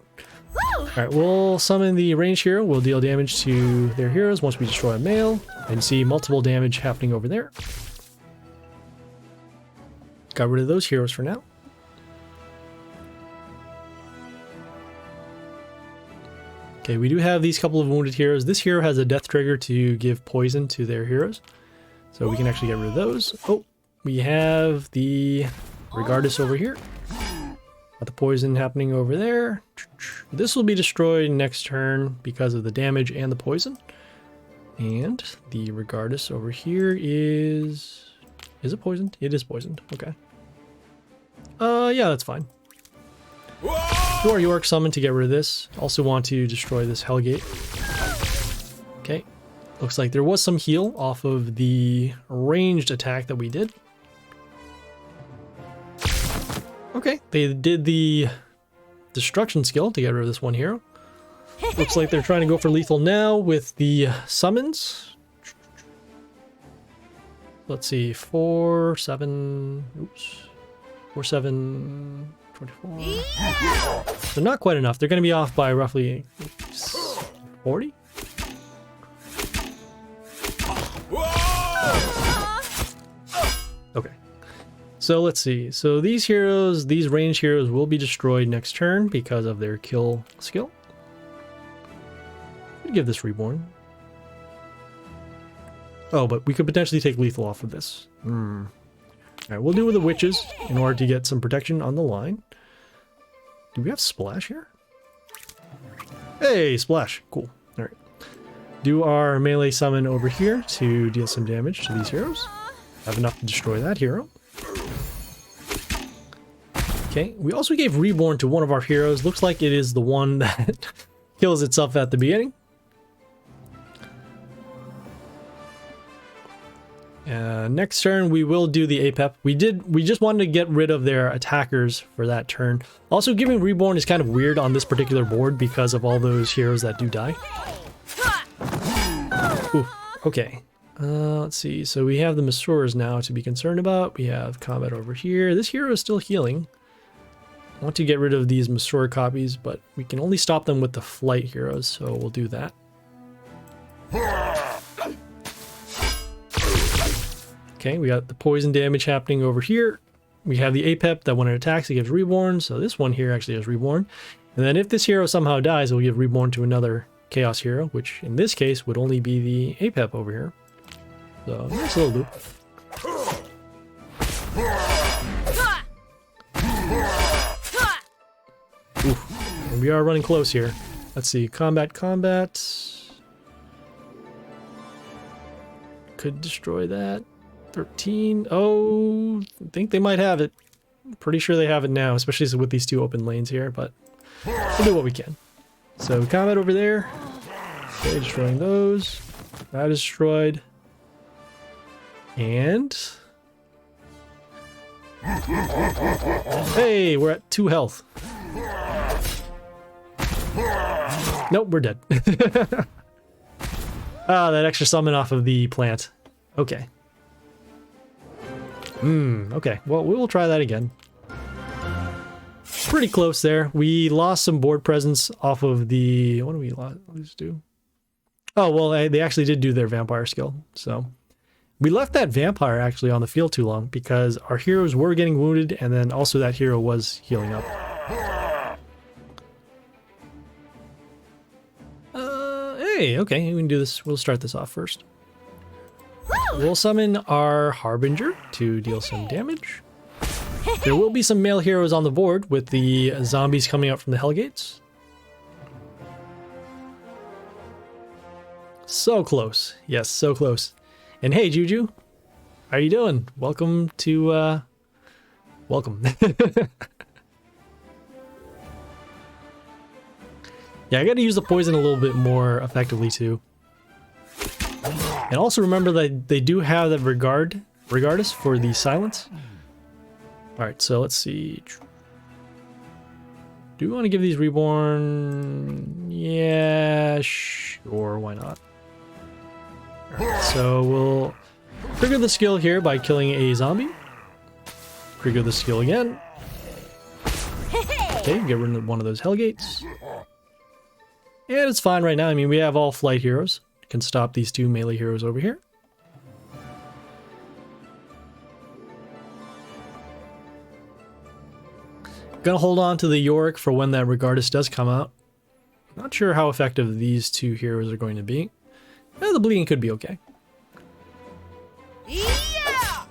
Alright, we'll summon the ranged hero. We'll deal damage to their heroes once we destroy a male. And see multiple damage happening over there. Got rid of those heroes for now. Okay, we do have these couple of wounded heroes. This hero has a death trigger to give poison to their heroes. So we can actually get rid of those. Oh, we have the Regardless over here. Got the poison happening over there. This will be destroyed next turn because of the damage and the poison. And the Regardless over here is... Is it poisoned? It is poisoned. Okay. Yeah, that's fine. Do our York summon to get rid of this. Also want to destroy this Hellgate. Okay. Looks like there was some heal off of the ranged attack that we did. Okay, they did the destruction skill to get rid of this one hero. Looks like they're trying to go for lethal now with the summons. Let's see, 4, 7, oops, 4, 7, 24. They're not quite enough. They're going to be off by roughly 40. Okay. So let's see. So these heroes, these ranged heroes will be destroyed next turn because of their kill skill. I'll give this Reborn. Oh, but we could potentially take lethal off of this. Alright, we'll do with the witches in order to get some protection on the line. Do we have Splash here? Hey, Splash. Cool. All right. Do our melee summon over here to deal some damage to these heroes. Have enough to destroy that hero. Okay, we also gave Reborn to one of our heroes. Looks like it is the one that kills itself at the beginning. Next turn we will do the APEP. We just wanted to get rid of their attackers for that turn. Also, giving Reborn is kind of weird on this particular board because of all those heroes that do die. Ooh, okay. Let's see. So we have the Masuras now to be concerned about. We have combat over here. This hero is still healing. I want to get rid of these Masura copies, but we can only stop them with the flight heroes, so we'll do that. Okay, we got the poison damage happening over here. We have the APEP that when it attacks, it gives Reborn, so this one here actually has Reborn. And then if this hero somehow dies, we'll give Reborn to another Chaos hero, which in this case would only be the APEP over here. So, nice little loop. Oof. And we are running close here. Let's see, combat. Could destroy that. 13. Oh, I think they might have it. Pretty sure they have it now, especially with these two open lanes here, but we'll do what we can. So, combat over there. Okay, destroying those. That is destroyed. And... hey, we're at 2 health. Nope, we're dead. Ah, that extra summon off of the plant. Okay. Okay. Well, we will try that again. Pretty close there. We lost some board presence off of the... what do we lose do? Oh, well, they actually did do their vampire skill, so... we left that vampire actually on the field too long because our heroes were getting wounded and then also that hero was healing up. Hey, okay, we can do this. We'll start this off first. We'll summon our Harbinger to deal some damage. There will be some male heroes on the board with the zombies coming out from the Hellgates. So close. Yes, so close. And hey, Juju, how you doing? Welcome to, welcome. Yeah, I gotta use the poison a little bit more effectively too. And also remember that they do have that regardless for the silence. Alright, so let's see. Do we want to give these Reborn? Yeah, sure, why not? Alright, so we'll trigger the skill here by killing a zombie. Trigger the skill again. Okay, get rid of one of those Hellgates. And it's fine right now. I mean, we have all flight heroes. Can stop these two melee heroes over here. Gonna hold on to the Yorick for when that Regardus does come out. Not sure how effective these two heroes are going to be. The bleeding could be okay. Yeah!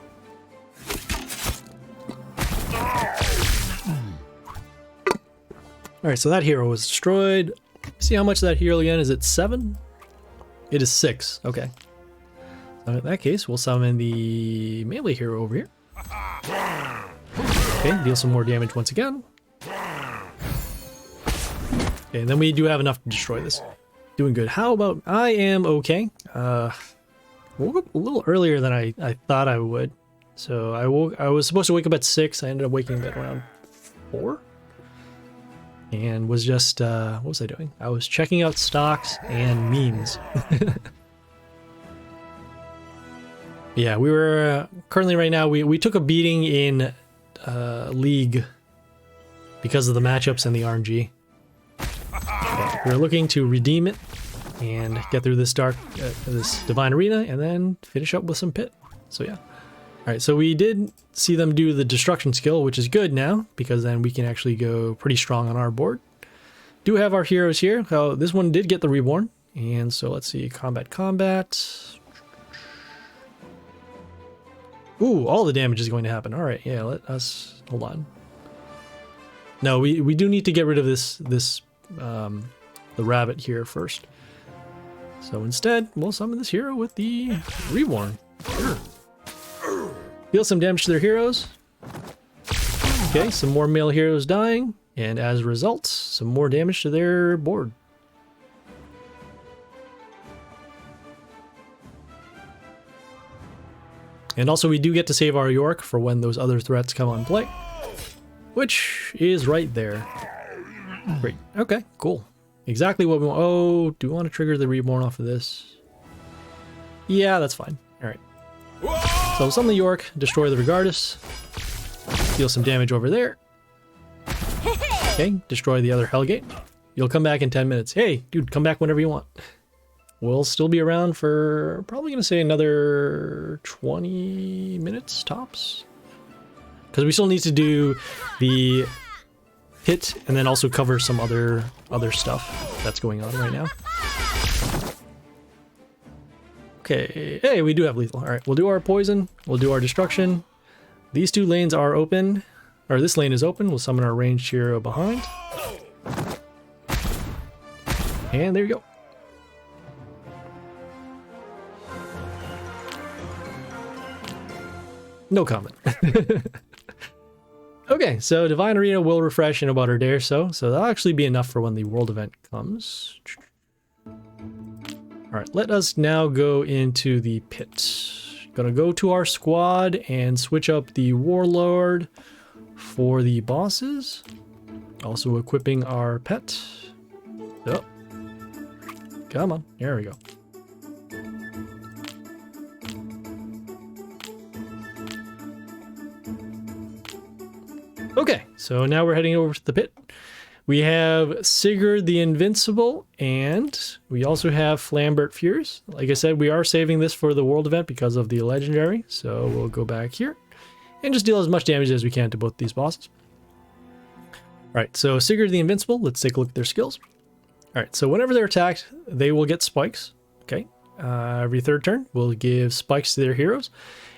Alright, so that hero was destroyed. See how much that hero again? Is it 7? It is 6. Okay. So in that case, we'll summon the melee hero over here. Okay, deal some more damage once again. Okay, and then we do have enough to destroy this. Doing good. How about... I am okay. Woke up a little earlier than I thought I would. So I was supposed to wake up at 6. I ended up waking up at around 4. And was just, what was I doing? I was checking out stocks and memes. Yeah, we were, currently right now, we took a beating in League because of the matchups and the RNG. Okay, we're looking to redeem it and get through this this Divine Arena and then finish up with some Pit. So yeah. Alright, so we did see them do the destruction skill, which is good now, because then we can actually go pretty strong on our board. Do have our heroes here. Oh, this one did get the Reborn. And so let's see, combat. Ooh, all the damage is going to happen. Alright, yeah, let us, hold on. No, we do need to get rid of the rabbit here first. So instead, we'll summon this hero with the Reborn. Sure. Deal some damage to their heroes. Okay, some more male heroes dying, and as a result, some more damage to their board. And also we do get to save our York for when those other threats come on play, which is right there. Great. Okay, cool. Exactly what we want. Oh, do we want to trigger the Reborn off of this? Yeah, that's fine. All right. So summon the York, destroy the Regardus, deal some damage over there. Okay, destroy the other Hellgate. You'll come back in 10 minutes. Hey, dude, come back whenever you want. We'll still be around for probably going to say another 20 minutes tops. Because we still need to do the hit and then also cover some other stuff that's going on right now. Okay, hey, we do have lethal. All right, we'll do our poison. We'll do our destruction. These two lanes are open, or this lane is open. We'll summon our ranged hero behind. And there you go. No comment. Okay, so Divine Arena will refresh in about a day or so. So that'll actually be enough for when the world event comes. All right, let us now go into the pit. Gonna go to our squad and switch up the Warlord for the bosses. Also equipping our pet. Oh. Come on, there we go. Okay, so now we're heading over to the pit. We have Sigurd the Invincible, and we also have Flambert Furious. Like I said, we are saving this for the world event because of the legendary, so we'll go back here and just deal as much damage as we can to both these bosses. Alright, so Sigurd the Invincible, let's take a look at their skills. Alright, so whenever they're attacked, they will get spikes. Okay, every third turn, we'll give spikes to their heroes.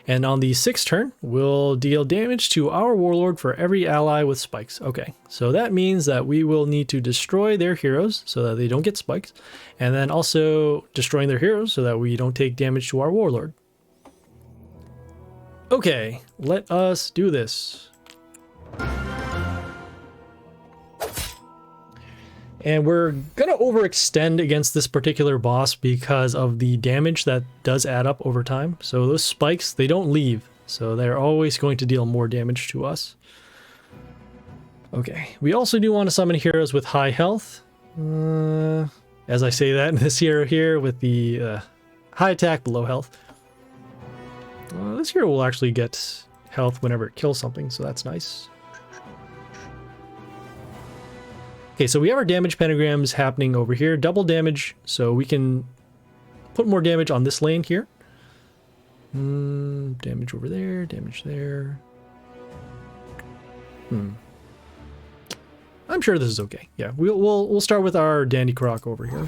And on the sixth turn, we'll deal damage to our Warlord for every ally with spikes. Okay, so that means that we will need to destroy their heroes so that they don't get spikes. And then also destroying their heroes so that we don't take damage to our Warlord. Okay, let us do this. And we're gonna overextend against this particular boss because of the damage that does add up over time. So those spikes, they don't leave. So they're always going to deal more damage to us. Okay, we also do want to summon heroes with high health. As I say that, this hero here with the high attack, but low health. This hero will actually get health whenever it kills something, so that's nice. Okay, so we have our damage pentagrams happening over here. Double damage, so we can put more damage on this lane here. Damage over there, damage there. I'm sure this is okay. Yeah, we'll start with our Dandy Croc over here.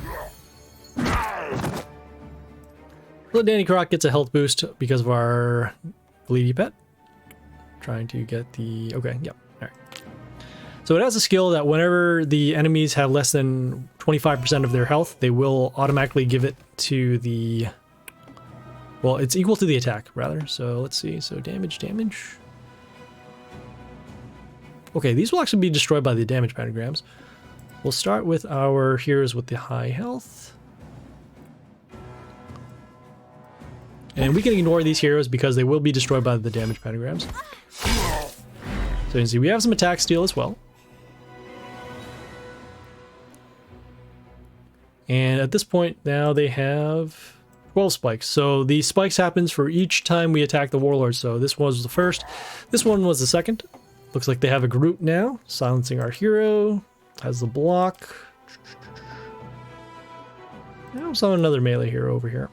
So Dandy Croc gets a health boost because of our Bleedy Pet. Trying to get the... Okay, yep. So it has a skill that whenever the enemies have less than 25% of their health, they will automatically give it to the... Well, it's equal to the attack, rather. So let's see. So damage. Okay, these will actually be destroyed by the damage pentagrams. We'll start with our heroes with the high health. And we can ignore these heroes because they will be destroyed by the damage pentagrams. So you can see we have some attack steal as well. And at this point now they have 12 spikes. So the spikes happens for each time we attack the Warlord. So this was the first. This one was the second. Looks like they have a group now. Silencing our hero. Has the block. Now summon another melee hero over here.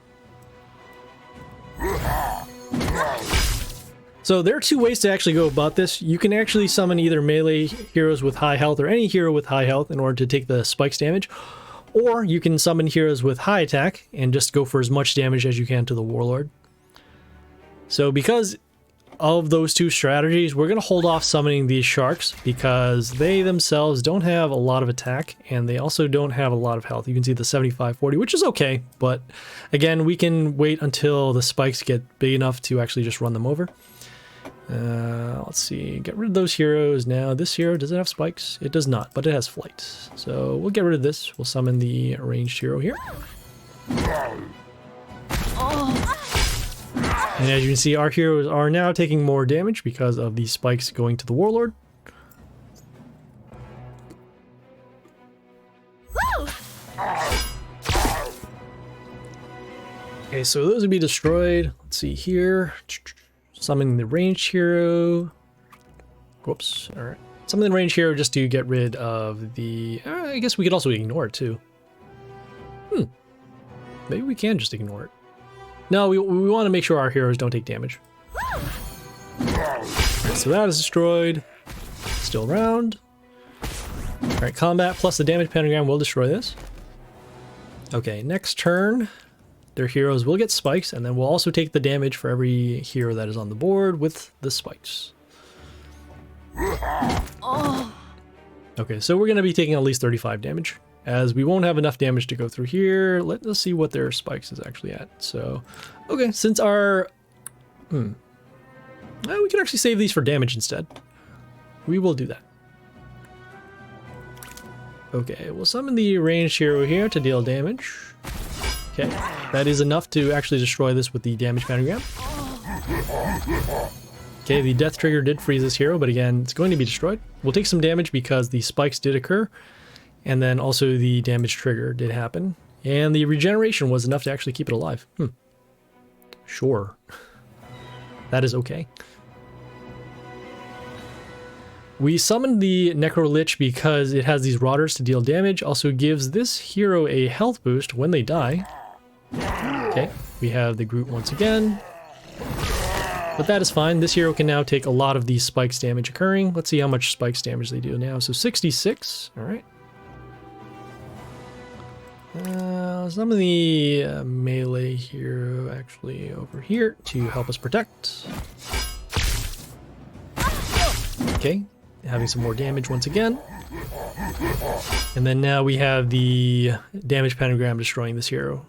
So there are two ways to actually go about this. You can actually summon either melee heroes with high health or any hero with high health in order to take the spikes damage. Or you can summon heroes with high attack and just go for as much damage as you can to the Warlord. So because of those two strategies, we're going to hold off summoning these sharks because they themselves don't have a lot of attack and they also don't have a lot of health. You can see the 75-40, which is okay, but again, we can wait until the spikes get big enough to actually just run them over. Let's see, get rid of those heroes now. This hero, does it have spikes? It does not, but it has flight. So we'll get rid of this. We'll summon the ranged hero here. And as you can see, our heroes are now taking more damage because of the spikes going to the warlord. Okay, so those would be destroyed. Let's see here. Summoning the ranged hero. Whoops. All right. Summoning the ranged hero just to get rid of the... I guess we could also ignore it too. Maybe we can just ignore it. No, we want to make sure our heroes don't take damage. Alright, so that is destroyed. Still around. Alright, combat plus the damage pentagram will destroy this. Okay, next turn, their heroes will get spikes, and then we'll also take the damage for every hero that is on the board with the spikes. Okay, so we're going to be taking at least 35 damage. As we won't have enough damage to go through here, let's see what their spikes is actually at. So, okay, since our... we can actually save these for damage instead. We will do that. Okay, we'll summon the ranged hero here to deal damage. Okay, that is enough to actually destroy this with the damage pentagram. Okay, the death trigger did freeze this hero, but again, it's going to be destroyed. We'll take some damage because the spikes did occur. And then also the damage trigger did happen. And the regeneration was enough to actually keep it alive. Sure. That is okay. We summoned the Necrolich because it has these rotters to deal damage. Also gives this hero a health boost when they die. Okay, we have the Groot once again. But that is fine. This hero can now take a lot of these spikes damage occurring. Let's see how much spikes damage they do now. So 66. All right. Some of the melee hero actually over here to help us protect. Okay, having some more damage once again. And then now we have the damage pentagram destroying this hero.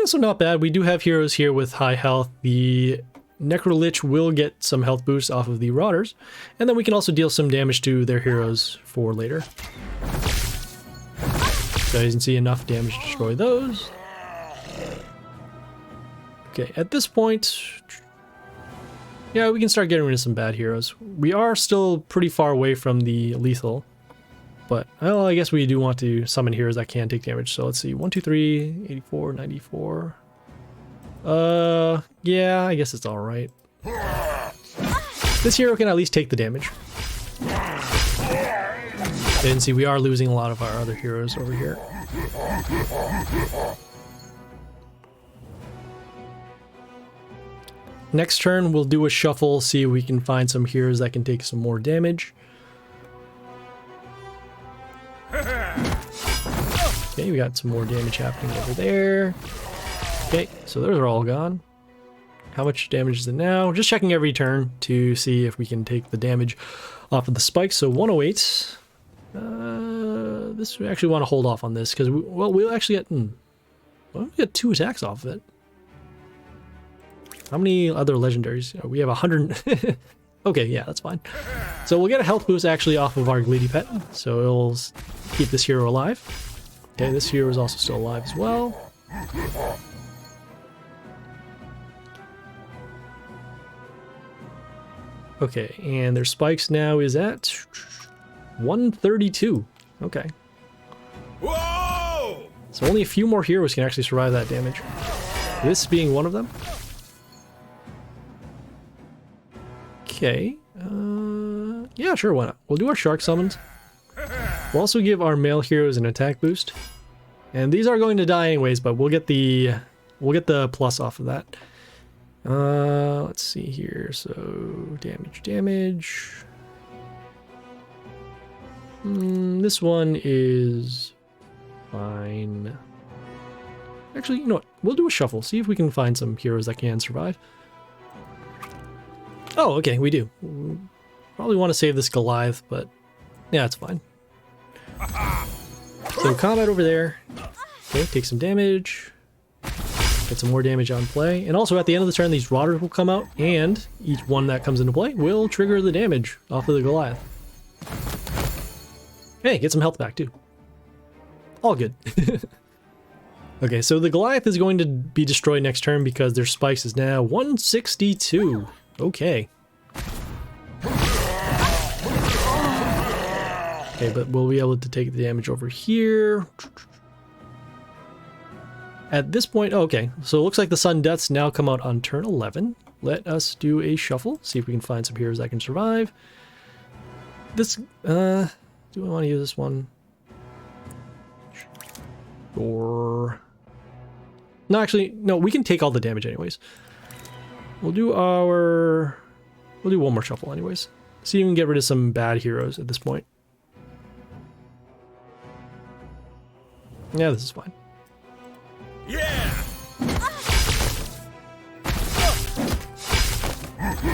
So not bad. We do have heroes here with high health. The Necrolich will get some health boosts off of the rotters, and then we can also deal some damage to their heroes for later. So you can see enough damage to destroy those. Okay, at this point, yeah, we can start getting rid of some bad heroes. We are still pretty far away from the lethal, but well, I guess we do want to summon heroes that can take damage. So let's see, 1, 2, 3, 84, 94. Yeah, I guess it's all right. This hero can at least take the damage. And see, we are losing a lot of our other heroes over here. Next turn, we'll do a shuffle, see if we can find some heroes that can take some more damage. Okay, we got some more damage happening over there. Okay, so those are all gone. How much damage is it now? Just checking every turn to see if we can take the damage off of the spikes. So 108. This we actually want to hold off on this because we'll actually get we get 2 attacks off of it. How many other legendaries? We have 100. Okay, yeah, that's fine. So we'll get a health boost actually off of our Gleedy Pet, so it'll keep this hero alive. Okay, this hero is also still alive as well. Okay, and their spikes now is at 132. Okay. Whoa! So only a few more heroes can actually survive that damage. This being one of them. Okay. Yeah, sure, why not? We'll do our shark summons. We'll also give our male heroes an attack boost. And these are going to die anyways, but we'll get the plus off of that. Let's see here. So damage. This one is fine. Actually, you know what? we'll do a shuffle. See if we can find some heroes that can survive. Oh, okay, we do. Probably want to save this Goliath, but yeah, it's fine. So combat over there. Okay, take some damage. Get some more damage on play. And also at the end of the turn, these rotters will come out, and each one that comes into play will trigger the damage off of the Goliath. Hey, get some health back too. All good. Okay, so the Goliath is going to be destroyed next turn because their spikes is now 162. Okay. Okay, but we'll be able to take the damage over here. At this point, okay, so it looks like the Sun Deaths now come out on turn 11. Let us do a shuffle, see if we can find some heroes that can survive. This, do I want to use this one? Or... No, actually, no, we can take all the damage anyways. We'll do one more shuffle anyways. See if we can get rid of some bad heroes at this point. Yeah, this is fine. Yeah!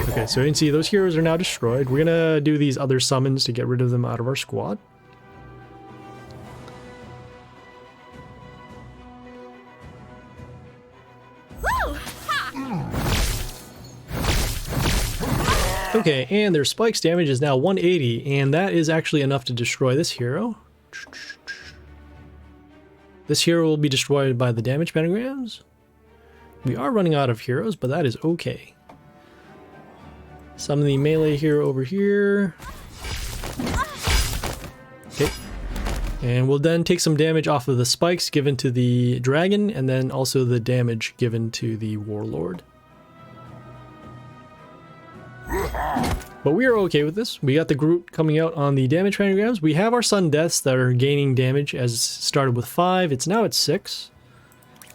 Okay, so you can see those heroes are now destroyed. We're gonna do these other summons to get rid of them out of our squad. Okay, and their spikes damage is now 180, and that is actually enough to destroy this hero. This hero will be destroyed by the damage pentagrams. We are running out of heroes, but that is okay. Summon the melee hero over here. Okay. And we'll then take some damage off of the spikes given to the dragon, and then also the damage given to the warlord. But we are okay with this. We got the group coming out on the damage pentagrams. We have our Sun Deaths that are gaining damage as it started with 5. It's now at 6.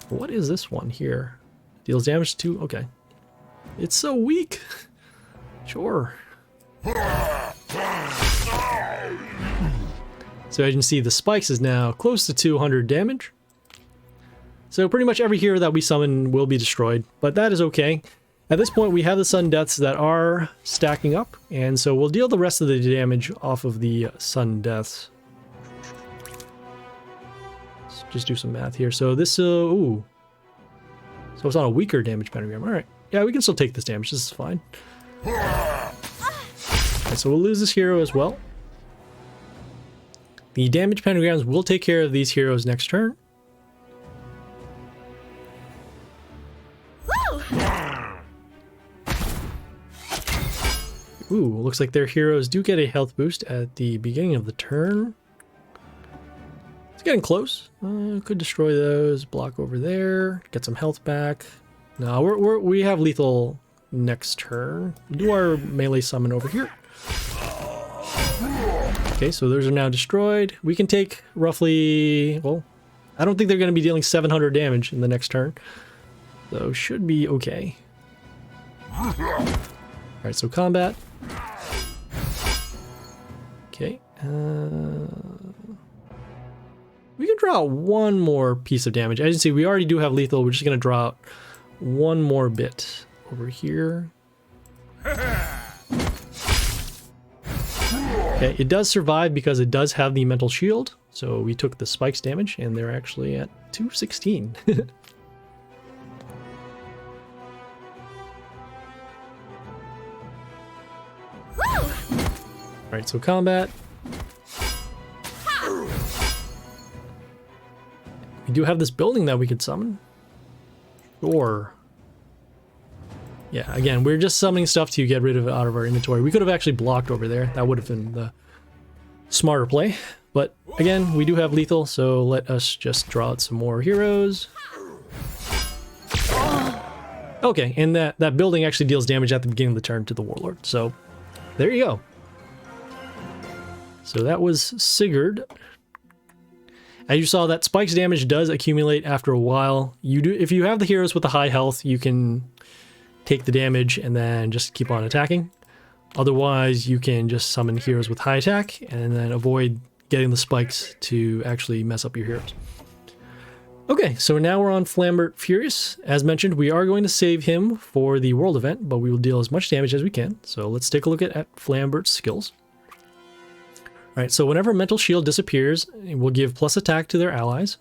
What is this one here? Deals damage to... Okay. It's so weak. Sure. So as you can see, the spikes is now close to 200 damage. So pretty much every hero that we summon will be destroyed, but that is okay. At this point, we have the Sun Deaths that are stacking up, and so we'll deal the rest of the damage off of the Sun Deaths. Let's just do some math here. So this, ooh. So it's on a weaker damage pentagram. All right. Yeah, we can still take this damage. This is fine. Okay, so we'll lose this hero as well. The damage pentagrams will take care of these heroes next turn. Ooh, looks like their heroes do get a health boost at the beginning of the turn. It's getting close. Could destroy those, block over there, get some health back. No, we have lethal next turn. Do our melee summon over here. Okay, so those are now destroyed. We can take roughly, well, I don't think they're going to be dealing 700 damage in the next turn. So should be okay. Alright, so combat. Okay. We can draw out one more piece of damage. As you can see, we already do have lethal. We're just going to draw out one more bit over here. Okay, it does survive because it does have the mental shield. So we took the spikes damage, and they're actually at 216. Alright, so combat. We do have this building that we could summon. Sure. Yeah, again, we're just summoning stuff to get rid of it out of our inventory. We could have actually blocked over there. That would have been the smarter play. But again, we do have lethal, so let us just draw out some more heroes. Okay, and that building actually deals damage at the beginning of the turn to the warlord. So there you go. So that was Sigurd. As you saw, that spikes damage does accumulate after a while. If you have the heroes with the high health, you can take the damage and then just keep on attacking. Otherwise, you can just summon heroes with high attack and then avoid getting the spikes to actually mess up your heroes. Okay, so now we're on Flambert Furious. As mentioned, we are going to save him for the world event, but we will deal as much damage as we can. So let's take a look at Flambert's skills. Alright, so whenever Mental Shield disappears, it will give plus attack to their allies.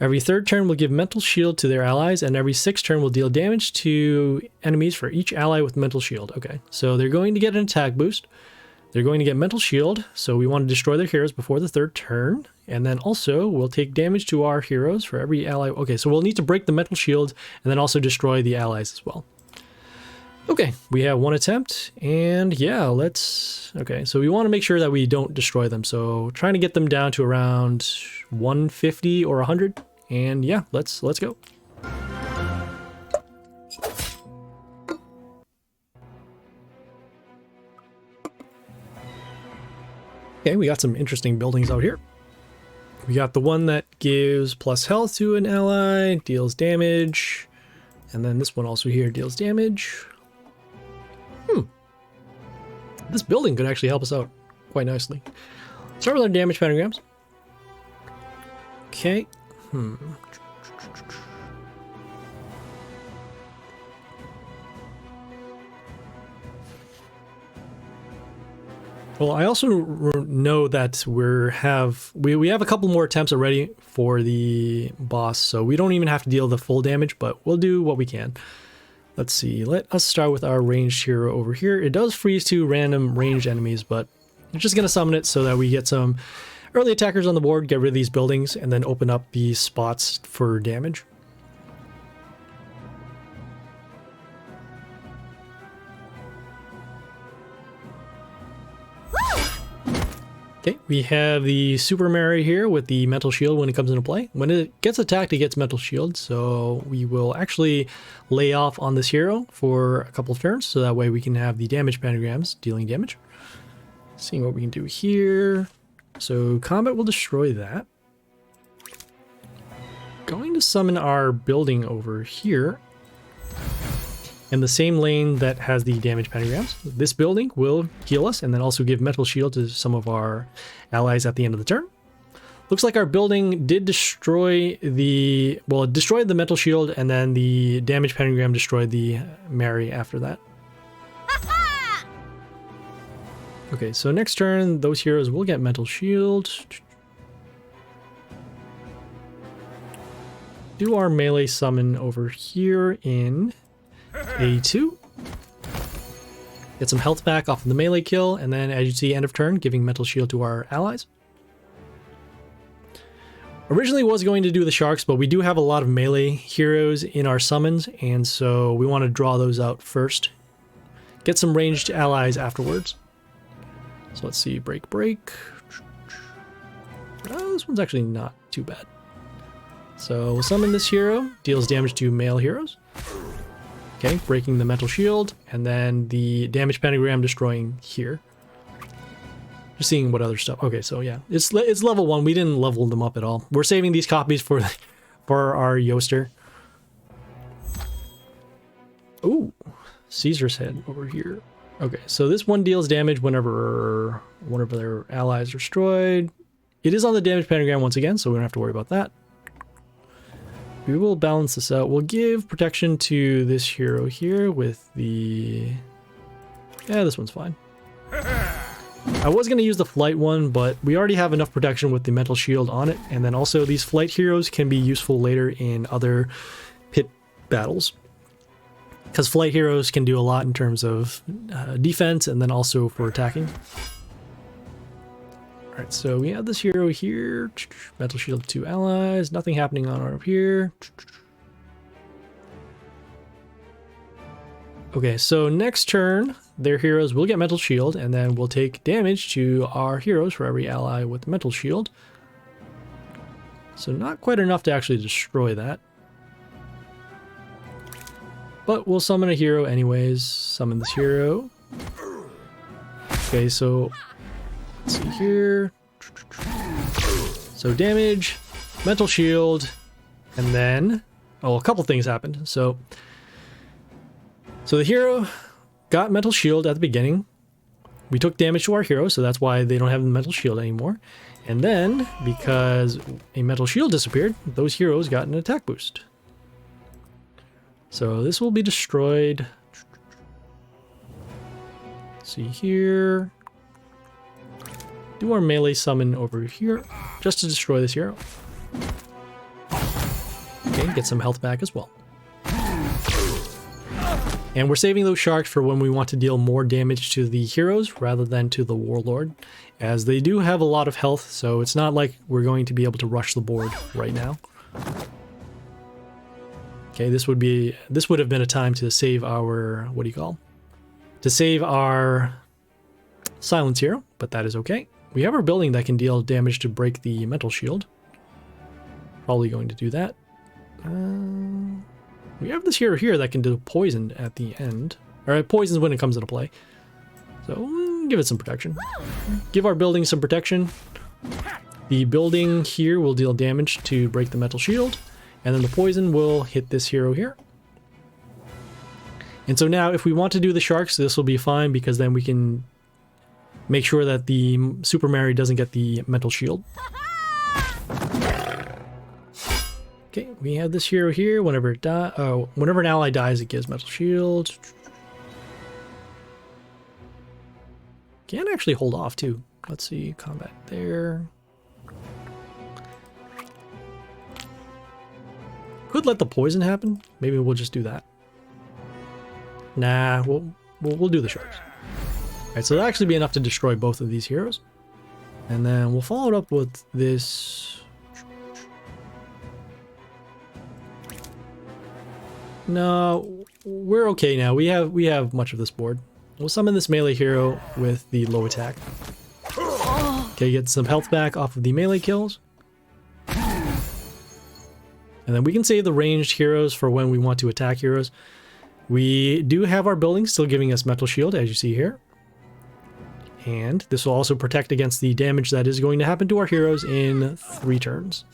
Every third turn will give Mental Shield to their allies, and every sixth turn will deal damage to enemies for each ally with Mental Shield. Okay, so they're going to get an attack boost. They're going to get Mental Shield, so we want to destroy their heroes before the third turn. And then also, we'll take damage to our heroes for every ally. Okay, so we'll need to break the Mental Shield and then also destroy the allies as well. Okay, we have one attempt, and yeah, let's... Okay, so we want to make sure that we don't destroy them. So trying to get them down to around 150 or 100. And yeah, let's go. Okay, we got some interesting buildings out here. We got the one that gives plus health to an ally, deals damage. And then this one also here deals damage. This building could actually help us out quite nicely. Start with our damage pentagrams. Okay. Well, I also know that we have a couple more attempts already for the boss, so we don't even have to deal the full damage, but we'll do what we can. Let's see, let us start with our ranged hero over here. It does freeze to random ranged enemies, but I'm just going to summon it so that we get some early attackers on the board, get rid of these buildings, and then open up these spots for damage. Okay, we have the Super Mary here with the Mental Shield when it comes into play. When it gets attacked, it gets Mental Shield, so we will actually lay off on this hero for a couple of turns, so that way we can have the damage pentagrams dealing damage. Seeing what we can do here. So combat will destroy that. Going to summon our building over here in the same lane that has the damage pentagrams. This building will heal us and then also give Mental Shield to some of our allies at the end of the turn. Looks like our building did destroy the... Well, it destroyed the Mental Shield, and then the damage pentagram destroyed the Mary after that. Okay, so next turn, those heroes will get Mental Shield. Do our melee summon over here in A2. Get some health back off of the melee kill, and then as you see, end of turn, giving Mental Shield to our allies. Originally was going to do the sharks, but we do have a lot of melee heroes in our summons, and so we want to draw those out first. Get some ranged allies afterwards. So let's see, break. Oh, this one's actually not too bad. So we'll summon this hero, deals damage to male heroes. Okay, breaking the Mental Shield, and then the damage pentagram destroying here. Just seeing what other stuff. Okay, so yeah, it's level 1. We didn't level them up at all. We're saving these copies for our Yoster. Ooh, Caesar's head over here. Okay, so this one deals damage whenever one of their allies are destroyed. It is on the damage pentagram once again, so we don't have to worry about that. We will balance this out. We'll give protection to this hero here with the... Yeah, this one's fine. I was going to use the flight one, but we already have enough protection with the Mental Shield on it. And then also these flight heroes can be useful later in other pit battles. Because flight heroes can do a lot in terms of defense and then also for attacking. Alright, so we have this hero here. Mental Shield 2 allies. Nothing happening on our up here. Okay, so next turn, their heroes will get Mental Shield, and then we'll take damage to our heroes for every ally with Mental Shield. So not quite enough to actually destroy that. But we'll summon a hero anyways. Summon this hero. Okay, so let's see here. So damage, Mental Shield, and then a couple things happened. So the hero got Mental Shield at the beginning. we took damage to our hero, so that's why they don't have the metal shield anymore. And then, because a metal shield disappeared, those heroes got an attack boost. So this will be destroyed. See here. Do our melee summon over here, just to destroy this hero. Okay, get some health back as well. And we're saving those sharks for when we want to deal more damage to the heroes rather than to the warlord, as they do have a lot of health, so it's not like we're going to be able to rush the board right now. Okay, this would have been a time to save our, what do you call? To save our silence hero, but that is okay. We have our building that can deal damage to break the metal shield. Probably going to do that. We have this hero here that can do poison at the end. Or poisons when it comes into play. So give it some protection. Give our building some protection. The building here will deal damage to break the metal shield. And then the poison will hit this hero here. And so now if we want to do the sharks, this will be fine because then we can make sure that the Super Mary doesn't get the metal shield. Okay, we have this hero here. Whenever an ally dies, it gives metal shield. Can actually hold off too. Let's see, combat there. Could let the poison happen. Maybe we'll just do that. Nah, we'll do the sharks. All right, so that'll actually be enough to destroy both of these heroes, and then we'll follow it up with this. No, we're okay now. We have much of this board. We'll summon this melee hero with the low attack. Okay, get some health back off of the melee kills. And then we can save the ranged heroes for when we want to attack heroes. We do have our building still giving us metal shield, as you see here. And this will also protect against the damage that is going to happen to our heroes in 3 turns.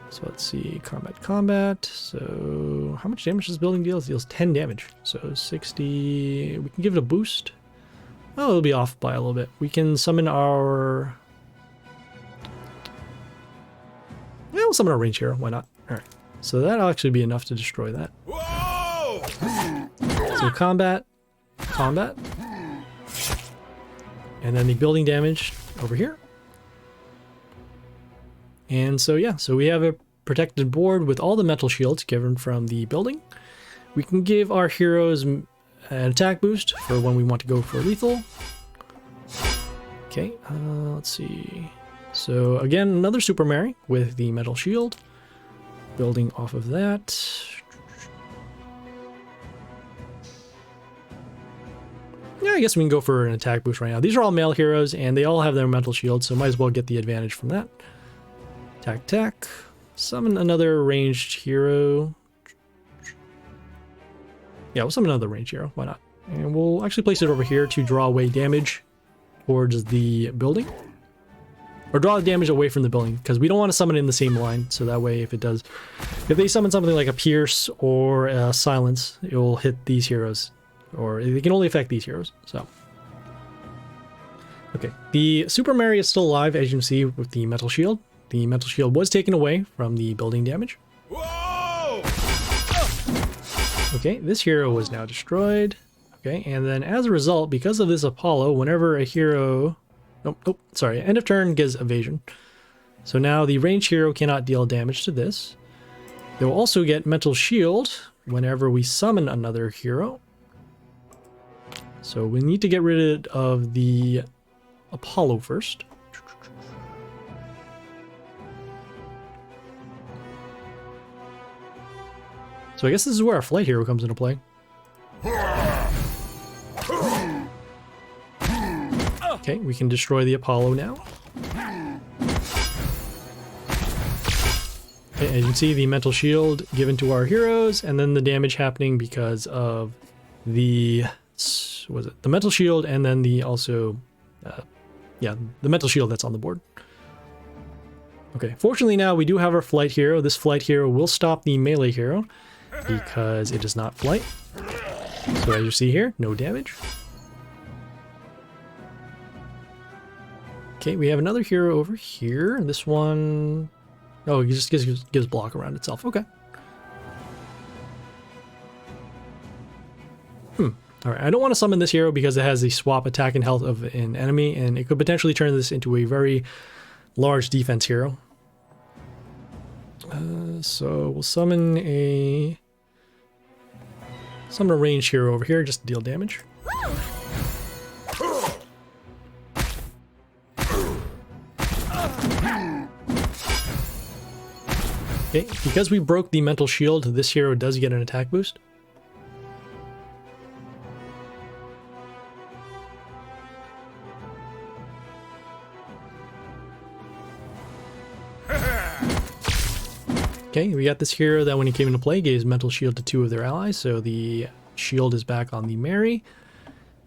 So let's see, combat. So how much damage does building deal? It deals 10 damage. So 60, we can give it a boost. Oh, it'll be off by a little bit. We can summon our... Yeah, we'll summon our range hero, why not? All right, so that'll actually be enough to destroy that. Whoa! So combat. And then the building damage over here. And so yeah, so we have a protected board with all the metal shields given from the building. We can give our heroes an attack boost for when we want to go for lethal. Okay, let's see. So again, another Super Mary with the metal shield. Building off of that. Yeah, I guess we can go for an attack boost right now. These are all male heroes, and they all have their metal shield, so might as well get the advantage from that. Attack. Summon another ranged hero. Yeah, we'll summon another ranged hero. Why not? And we'll actually place it over here to draw away damage towards the building. Or draw the damage away from the building, because we don't want to summon it in the same line, so that way if they summon something like a Pierce or a Silence, it will hit these heroes. Or they can only affect these heroes, so. Okay, the Super Mary is still alive, as you can see, with the metal shield. The metal shield was taken away from the building damage. Whoa! Okay, this hero was now destroyed. Okay, and then as a result, because of this Apollo, whenever a hero... Nope, sorry, end of turn gives evasion. So now the ranged hero cannot deal damage to this. They will also get metal shield whenever we summon another hero. So we need to get rid of the Apollo first. So I guess this is where our flight hero comes into play. Okay, we can destroy the Apollo now. Okay, as you can see, the metal shield given to our heroes, and then the damage happening because of the... was it the metal shield, and then the also the metal shield that's on the board. Okay, fortunately now we do have our flight hero. This flight hero will stop the melee hero because it does not flight. So as you see here, no damage. Okay, we have another hero over here. This one... Oh, he just gives block around itself. Okay. Alright, I don't want to summon this hero because it has the swap attack and health of an enemy, and it could potentially turn this into a very large defense hero. So we'll summon a ranged hero over here just to deal damage. Okay, because we broke the mental shield, this hero does get an attack boost. Okay, we got this hero that when he came into play gave his mental shield to 2 of their allies, so the shield is back on the Mary.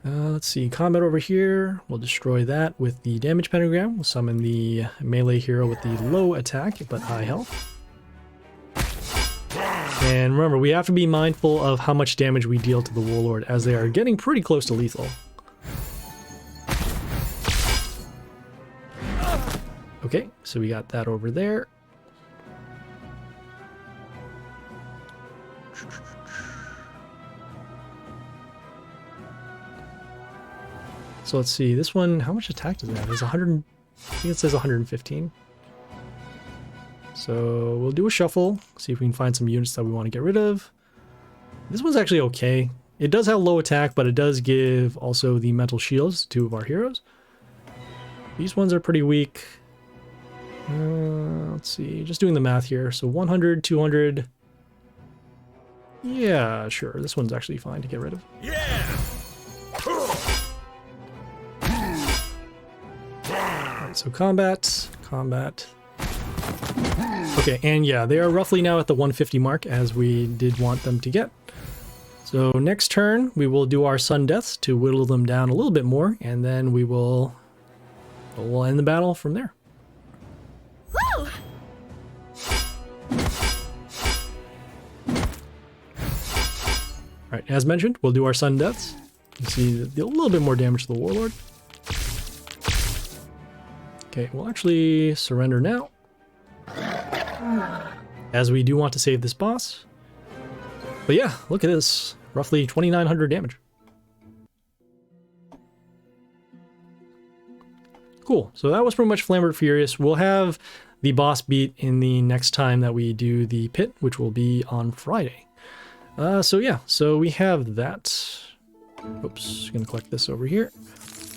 Let's see, combat over here, we'll destroy that with the damage pentagram. We'll summon the melee hero with the low attack but high health. And remember, we have to be mindful of how much damage we deal to the Warlord as they are getting pretty close to lethal. Okay, so we got that over there. So let's see, this one, how much attack does it have? It's 100, I think it says 115. So we'll do a shuffle, see if we can find some units that we want to get rid of. This one's actually okay. It does have low attack, but it does give also the mental shields to 2 of our heroes. These ones are pretty weak. Let's see, just doing the math here. So 100, 200. Yeah, sure, this one's actually fine to get rid of. Yeah! Alright, so combat. Okay, and yeah, they are roughly now at the 150 mark as we did want them to get. So next turn, we will do our sun deaths to whittle them down a little bit more, and then we'll end the battle from there. Woo! Alright, as mentioned, we'll do our sun deaths. You can see a little bit more damage to the Warlord. Okay, we'll actually surrender now, as we do want to save this boss. But yeah, look at this, roughly 2,900 damage. Cool, so that was pretty much Flambert Furious. We'll have the boss beat in the next time that we do the pit, which will be on Friday. So yeah, so we have that. Oops, gonna collect this over here.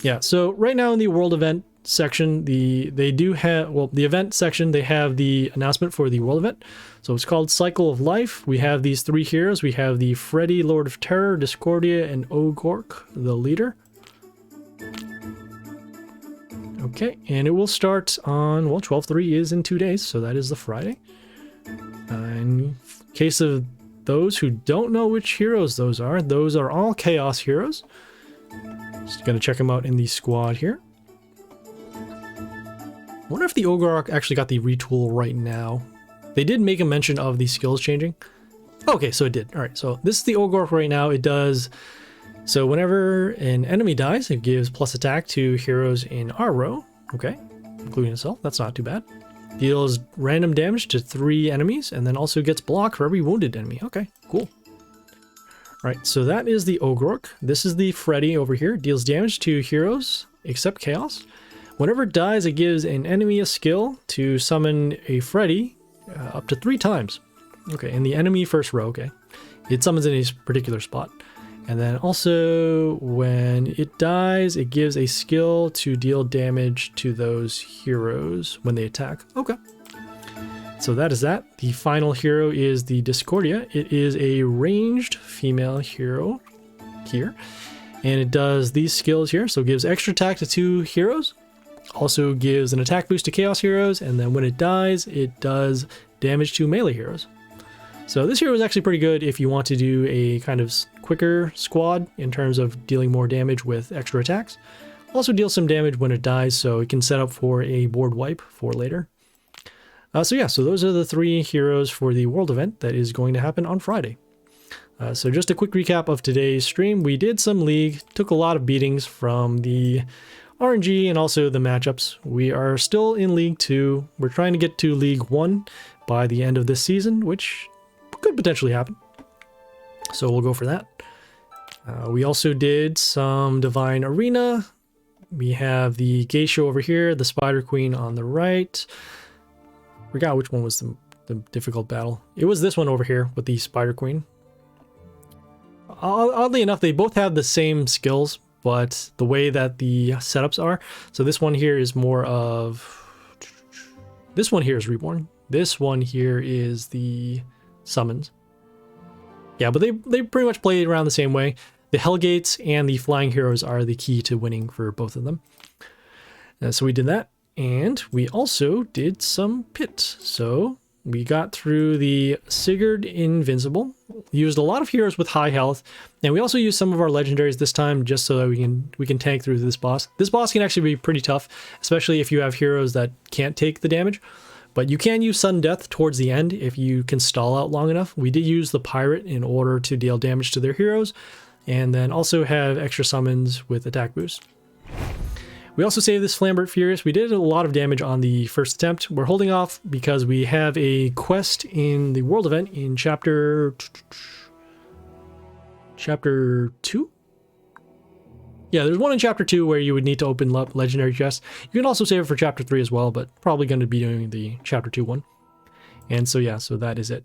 Yeah, so right now in the world event section, the event section, they have the announcement for the world event. So it's called Cycle of Life. We have these 3 heroes. We have the Freddy, Lord of Terror, Discordia, and Ogork, the leader. Okay, and it will start on, well, 12/3 is in 2 days, so that is the Friday. In case of those who don't know which heroes those are all Chaos heroes. Just gonna check them out in the squad here. I wonder if the Ogork actually got the retool right now. They did make a mention of the skills changing. Okay, so it did. Alright, so this is the Ogork right now. It does... So whenever an enemy dies, it gives plus attack to heroes in our row. Okay, including itself. That's not too bad. Deals random damage to 3 enemies, and then also gets block for every wounded enemy. Okay, cool. Alright, so that is the Ogork. This is the Freddy over here. Deals damage to heroes, except Chaos. Whenever it dies, it gives an enemy a skill to summon a Freddy up to 3 times. Okay, in the enemy first row, okay. It summons in a particular spot. And then also, when it dies, it gives a skill to deal damage to those heroes when they attack. Okay. So that is that. The final hero is the Discordia. It is a ranged female hero here. And it does these skills here. So it gives extra attack to 2 heroes. Also gives an attack boost to Chaos heroes. And then when it dies, it does damage to melee heroes. So this hero is actually pretty good if you want to do a kind of quicker squad in terms of dealing more damage with extra attacks. Also deals some damage when it dies, so it can set up for a board wipe for later. So yeah, so those are the 3 heroes for the world event that is going to happen on Friday. So just a quick recap of today's stream. We did some League, took a lot of beatings from the RNG and also the matchups. We are still in League 2. We're trying to get to League 1 by the end of this season, which could potentially happen. So we'll go for that. We also did some Divine Arena. We have the Geisha over here, the Spider Queen on the right. Forgot which one was the difficult battle. It was this one over here with the Spider Queen. Oddly enough, they both have the same skills, but the way that the setups are. So this one here is more of... This one here is Reborn. This one here is the Summons. Yeah, but they pretty much play it around the same way. The Hellgates and the Flying Heroes are the key to winning for both of them. So we did that. And we also did some pits. So we got through the Sigurd Invincible, used a lot of heroes with high health, and we also used some of our legendaries this time just so that we can tank through this boss. This boss can actually be pretty tough, especially if you have heroes that can't take the damage. But you can use sudden death towards the end if you can stall out long enough. We did use the pirate in order to deal damage to their heroes, and then also have extra summons with attack boost. We also saved this Flambert Furious. We did a lot of damage on the first attempt. We're holding off because we have a quest in the world event in chapter 2? Yeah, there's one in chapter 2 where you would need to open up legendary chests. You can also save it for chapter 3 as well, but probably going to be doing the chapter 2 one. And so yeah, so that is it.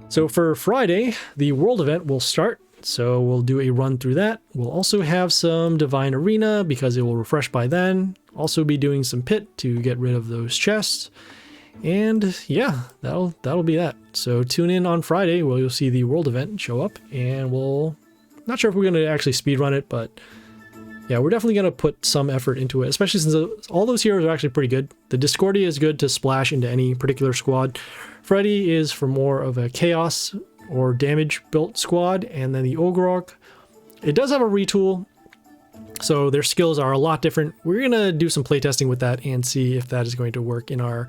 So for Friday, the world event will start. So we'll do a run through that. We'll also have some Divine Arena because it will refresh by then. Also be doing some pit to get rid of those chests. And yeah, that'll be that. So tune in on Friday where you'll see the world event show up, and not sure if we're going to actually speedrun it, but yeah, we're definitely going to put some effort into it, especially since all those heroes are actually pretty good. The Discordia is good to splash into any particular squad. Freddy is for more of a chaos or damage built squad, and then the Ogrok, it does have a retool, so their skills are a lot different. We're going to do some playtesting with that and see if that is going to work in our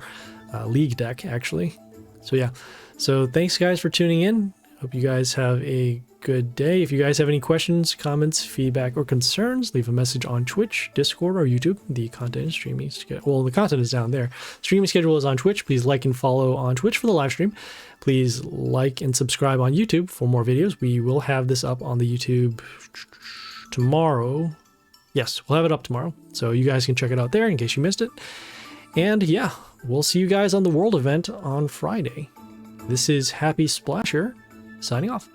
league deck, actually. So yeah, so thanks guys for tuning in. Hope you guys have a good day. If you guys have any questions, comments, feedback, or concerns, leave a message on Twitch, Discord, or YouTube. The content is streaming. Well, the content is down there. Streaming schedule is on Twitch. Please like and follow on Twitch for the live stream. Please like and subscribe on YouTube for more videos. We will have this up on the YouTube tomorrow. Yes, we'll have it up tomorrow. So you guys can check it out there in case you missed it. And yeah, we'll see you guys on the world event on Friday. This is Happy Splasher signing off.